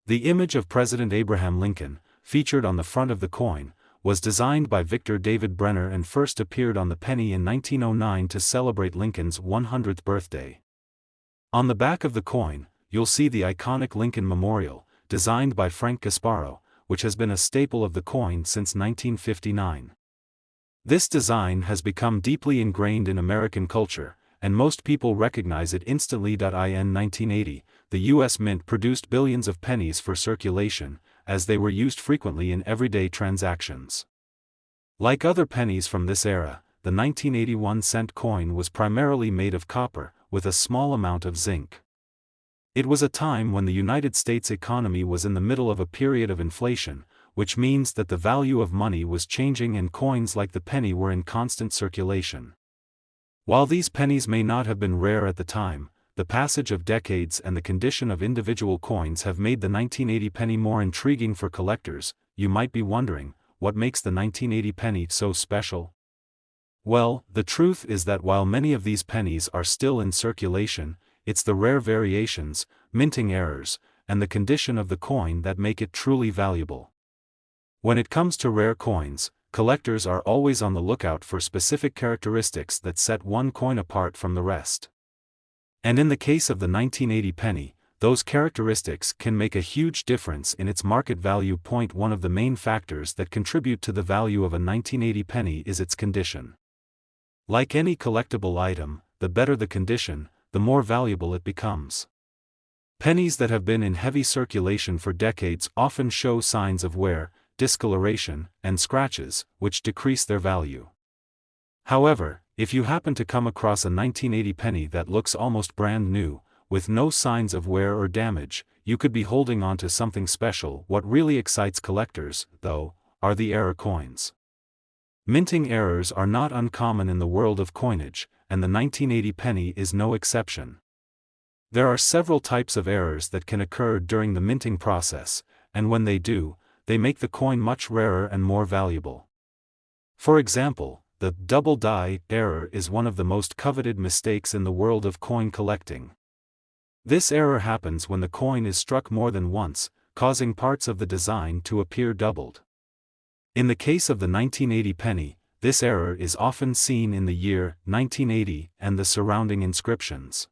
The image of President Abraham Lincoln, featured on the front of the coin, was designed by Victor David Brenner and first appeared on the penny in 1909 to celebrate Lincoln's 100th birthday. On the back of the coin, you'll see the iconic Lincoln Memorial, designed by Frank Gasparo, which has been a staple of the coin since 1959. This design has become deeply ingrained in American culture, and most people recognize it instantly. In 1980, the U.S. Mint produced billions of pennies for circulation, as they were used frequently in everyday transactions. Like other pennies from this era, the 1981 cent coin was primarily made of copper, with a small amount of zinc. It was a time when the United States economy was in the middle of a period of inflation, which means that the value of money was changing and coins like the penny were in constant circulation. While these pennies may not have been rare at the time, the passage of decades and the condition of individual coins have made the 1980 penny more intriguing for collectors. You might be wondering, what makes the 1980 penny so special? Well, the truth is that while many of these pennies are still in circulation, it's the rare variations, minting errors, and the condition of the coin that make it truly valuable. When it comes to rare coins, collectors are always on the lookout for specific characteristics that set one coin apart from the rest. And in the case of the 1980 penny, those characteristics can make a huge difference in its market value. One of the main factors that contribute to the value of a 1980 penny is its condition. Like any collectible item, the better the condition, the more valuable it becomes. Pennies that have been in heavy circulation for decades often show signs of wear, discoloration, and scratches, which decrease their value. However, if you happen to come across a 1980 penny that looks almost brand new, with no signs of wear or damage, you could be holding on to something special. What really excites collectors, though, are the error coins. Minting errors are not uncommon in the world of coinage, and the 1980 penny is no exception. There are several types of errors that can occur during the minting process, and when they do, they make the coin much rarer and more valuable. For example, The double die error is one of the most coveted mistakes in the world of coin collecting. This error happens when the coin is struck more than once, causing parts of the design to appear doubled. In the case of the 1980 penny, this error is often seen in the year 1980 and the surrounding inscriptions.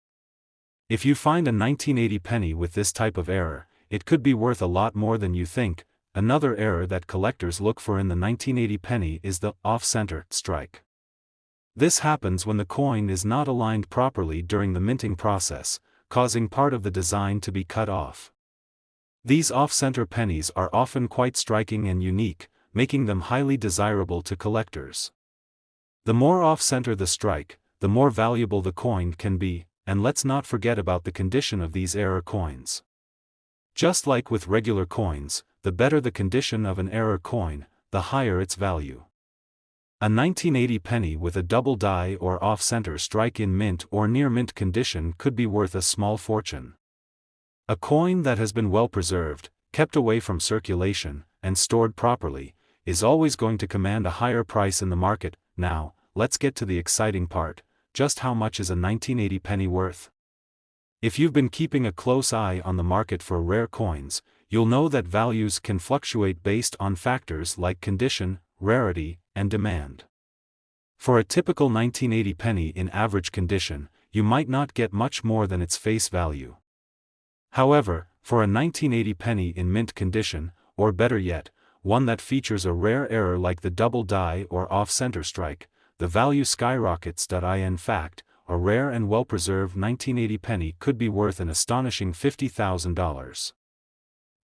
If you find a 1980 penny with this type of error, it could be worth a lot more than you think. Another error that collectors look for in the 1980 penny is the off-center strike. This happens when the coin is not aligned properly during the minting process, causing part of the design to be cut off. These off-center pennies are often quite striking and unique, making them highly desirable to collectors. The more off-center the strike, the more valuable the coin can be, and let's not forget about the condition of these error coins. Just like with regular coins, the better the condition of an error coin, the higher its value. A 1980 penny with a double die or off-center strike in mint or near mint condition could be worth a small fortune. A coin that has been well preserved, kept away from circulation, and stored properly, is always going to command a higher price in the market. Now, let's get to the exciting part: just how much is a 1980 penny worth? If you've been keeping a close eye on the market for rare coins, you'll know that values can fluctuate based on factors like condition, rarity, and demand. For a typical 1980 penny in average condition, you might not get much more than its face value. However, for a 1980 penny in mint condition, or better yet, one that features a rare error like the double die or off-center strike, the value skyrockets. In fact, a rare and well-preserved 1980 penny could be worth an astonishing $50,000.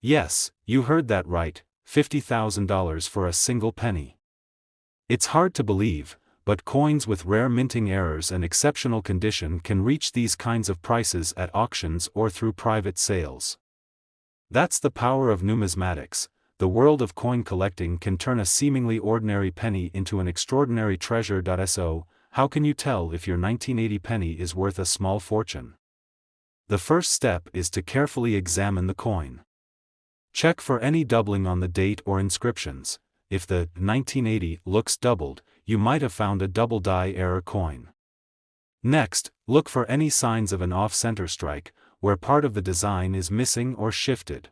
Yes, you heard that right, $50,000 for a single penny. It's hard to believe, but coins with rare minting errors and exceptional condition can reach these kinds of prices at auctions or through private sales. That's the power of numismatics. The world of coin collecting can turn a seemingly ordinary penny into an extraordinary treasure. So, how can you tell if your 1980 penny is worth a small fortune? The first step is to carefully examine the coin. Check for any doubling on the date or inscriptions. If the 1980 looks doubled, you might have found a double die error coin. Next, look for any signs of an off-center strike, where part of the design is missing or shifted.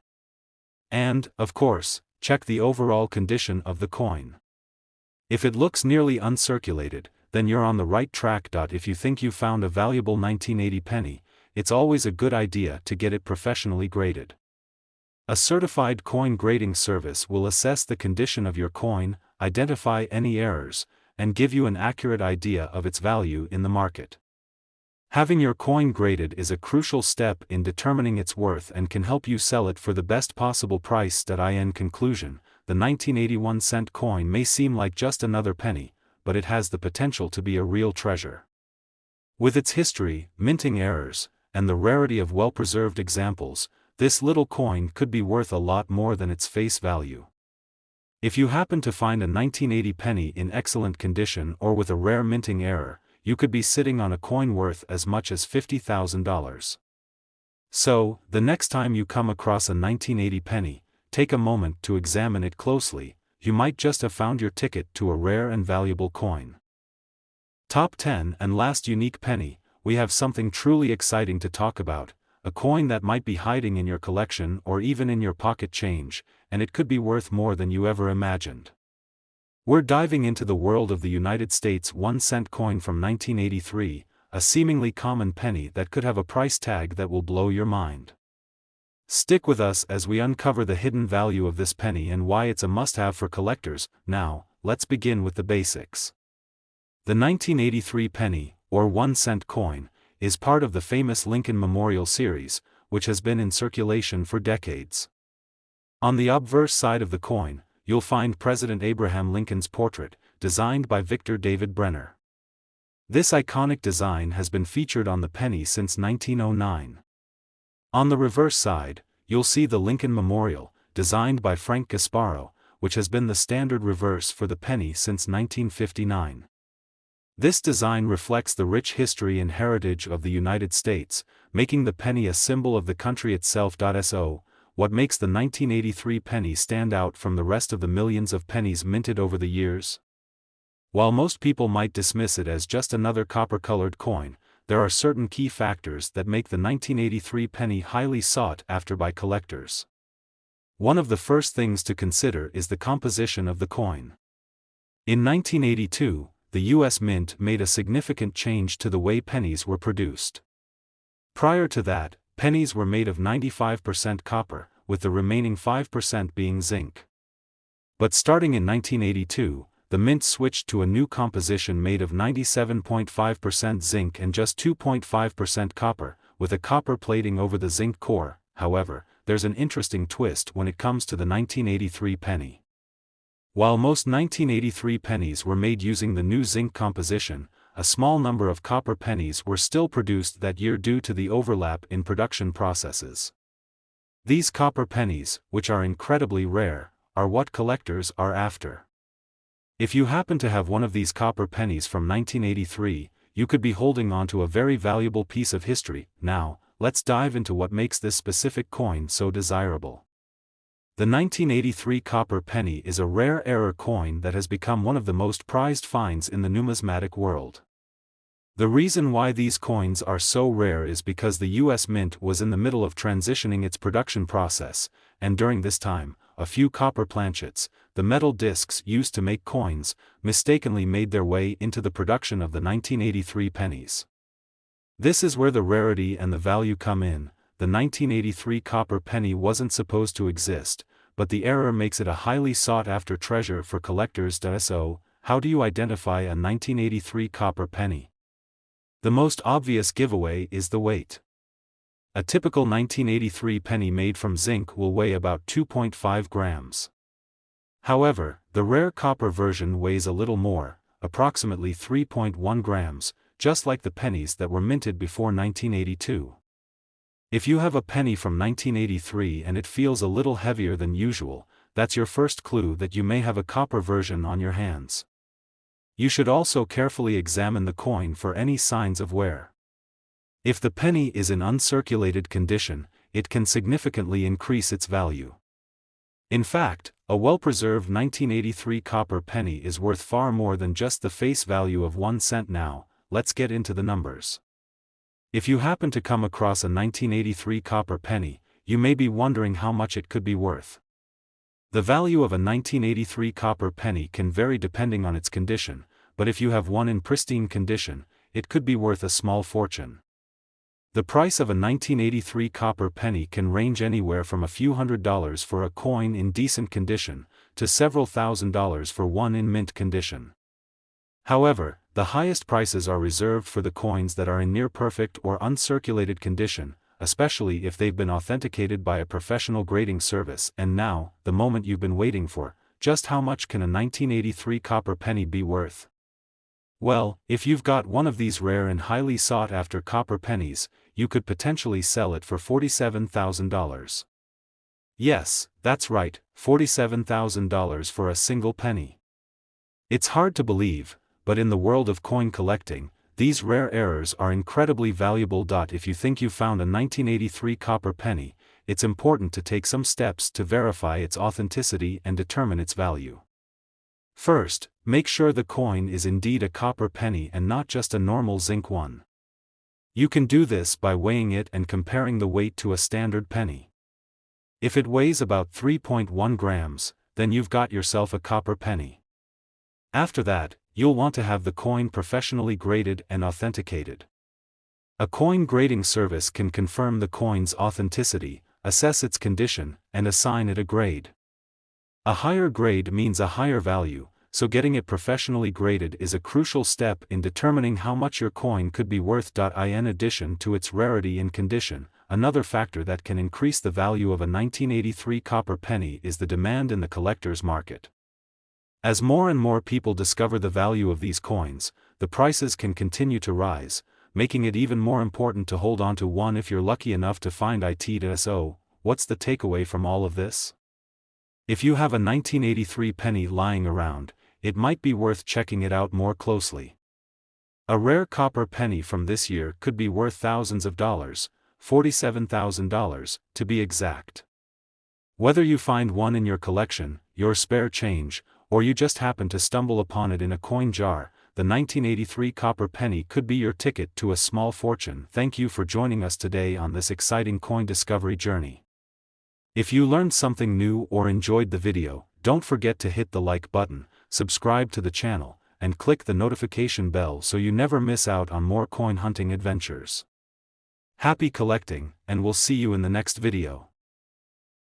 And, of course, check the overall condition of the coin. If it looks nearly uncirculated, then you're on the right track. If you think you found a valuable 1980 penny, it's always a good idea to get it professionally graded. A certified coin grading service will assess the condition of your coin, identify any errors, and give you an accurate idea of its value in the market. Having your coin graded is a crucial step in determining its worth and can help you sell it for the best possible price. In conclusion, the 1981 cent coin may seem like just another penny, but it has the potential to be a real treasure. With its history, minting errors, and the rarity of well-preserved examples, this little coin could be worth a lot more than its face value. If you happen to find a 1980 penny in excellent condition or with a rare minting error, you could be sitting on a coin worth as much as $50,000. So, the next time you come across a 1980 penny, take a moment to examine it closely. You might just have found your ticket to a rare and valuable coin. Top 10 and last unique penny. We have something truly exciting to talk about. A coin that might be hiding in your collection or even in your pocket change, and it could be worth more than you ever imagined. We're diving into the world of the United States 1-cent coin from 1983, a seemingly common penny that could have a price tag that will blow your mind. Stick with us as we uncover the hidden value of this penny and why it's a must-have for collectors. Now, let's begin with the basics. The 1983 penny, or 1-cent coin, is part of the famous Lincoln Memorial series, which has been in circulation for decades. On the obverse side of the coin, you'll find President Abraham Lincoln's portrait, designed by Victor David Brenner. This iconic design has been featured on the penny since 1909. On the reverse side, you'll see the Lincoln Memorial, designed by Frank Gasparo, which has been the standard reverse for the penny since 1959. This design reflects the rich history and heritage of the United States, making the penny a symbol of the country itself. So, what makes the 1983 penny stand out from the rest of the millions of pennies minted over the years? While most people might dismiss it as just another copper-colored coin, there are certain key factors that make the 1983 penny highly sought after by collectors. One of the first things to consider is the composition of the coin. In 1982, the U.S. Mint made a significant change to the way pennies were produced. Prior to that, pennies were made of 95% copper, with the remaining 5% being zinc. But starting in 1982, the Mint switched to a new composition made of 97.5% zinc and just 2.5% copper, with a copper plating over the zinc core. However, there's an interesting twist when it comes to the 1983 penny. While most 1983 pennies were made using the new zinc composition, a small number of copper pennies were still produced that year due to the overlap in production processes. These copper pennies, which are incredibly rare, are what collectors are after. If you happen to have one of these copper pennies from 1983, you could be holding on to a very valuable piece of history. Now, let's dive into what makes this specific coin so desirable. The 1983 copper penny is a rare error coin that has become one of the most prized finds in the numismatic world. The reason why these coins are so rare is because the U.S. Mint was in the middle of transitioning its production process, and during this time, a few copper planchets, the metal discs used to make coins, mistakenly made their way into the production of the 1983 pennies. This is where the rarity and the value come in. The 1983 copper penny wasn't supposed to exist, but the error makes it a highly sought-after treasure for collectors. So, how do you identify a 1983 copper penny? The most obvious giveaway is the weight. A typical 1983 penny made from zinc will weigh about 2.5 grams. However, the rare copper version weighs a little more, approximately 3.1 grams, just like the pennies that were minted before 1982. If you have a penny from 1983 and it feels a little heavier than usual, that's your first clue that you may have a copper version on your hands. You should also carefully examine the coin for any signs of wear. If the penny is in uncirculated condition, it can significantly increase its value. In fact, a well-preserved 1983 copper penny is worth far more than just the face value of 1 cent. Now, let's get into the numbers. If you happen to come across a 1983 copper penny, you may be wondering how much it could be worth. The value of a 1983 copper penny can vary depending on its condition, but if you have one in pristine condition, it could be worth a small fortune. The price of a 1983 copper penny can range anywhere from a few $100s for a coin in decent condition, to several $1,000s for one in mint condition. However, the highest prices are reserved for the coins that are in near-perfect or uncirculated condition, especially if they've been authenticated by a professional grading service. And now, the moment you've been waiting for, just how much can a 1983 copper penny be worth? Well, if you've got one of these rare and highly sought-after copper pennies, you could potentially sell it for $47,000. Yes, that's right, $47,000 for a single penny. It's hard to believe, but in the world of coin collecting, these rare errors are incredibly valuable. If you think you found a 1983 copper penny, it's important to take some steps to verify its authenticity and determine its value. First, make sure the coin is indeed a copper penny and not just a normal zinc one. You can do this by weighing it and comparing the weight to a standard penny. If it weighs about 3.1 grams, then you've got yourself a copper penny. After that, you'll want to have the coin professionally graded and authenticated. A coin grading service can confirm the coin's authenticity, assess its condition, and assign it a grade. A higher grade means a higher value, so getting it professionally graded is a crucial step in determining how much your coin could be worth. In addition to its rarity and condition, another factor that can increase the value of a 1983 copper penny is the demand in the collector's market. As more and more people discover the value of these coins, the prices can continue to rise, making it even more important to hold on to one if you're lucky enough to find it. So, what's the takeaway from all of this? If you have a 1983 penny lying around, it might be worth checking it out more closely. A rare copper penny from this year could be worth thousands of dollars, $47,000, to be exact. Whether you find one in your collection, your spare change, or you just happen to stumble upon it in a coin jar, the 1983 copper penny could be your ticket to a small fortune. Thank you for joining us today on this exciting coin discovery journey. If you learned something new or enjoyed the video, don't forget to hit the like button, subscribe to the channel, and click the notification bell so you never miss out on more coin hunting adventures. Happy collecting, and we'll see you in the next video.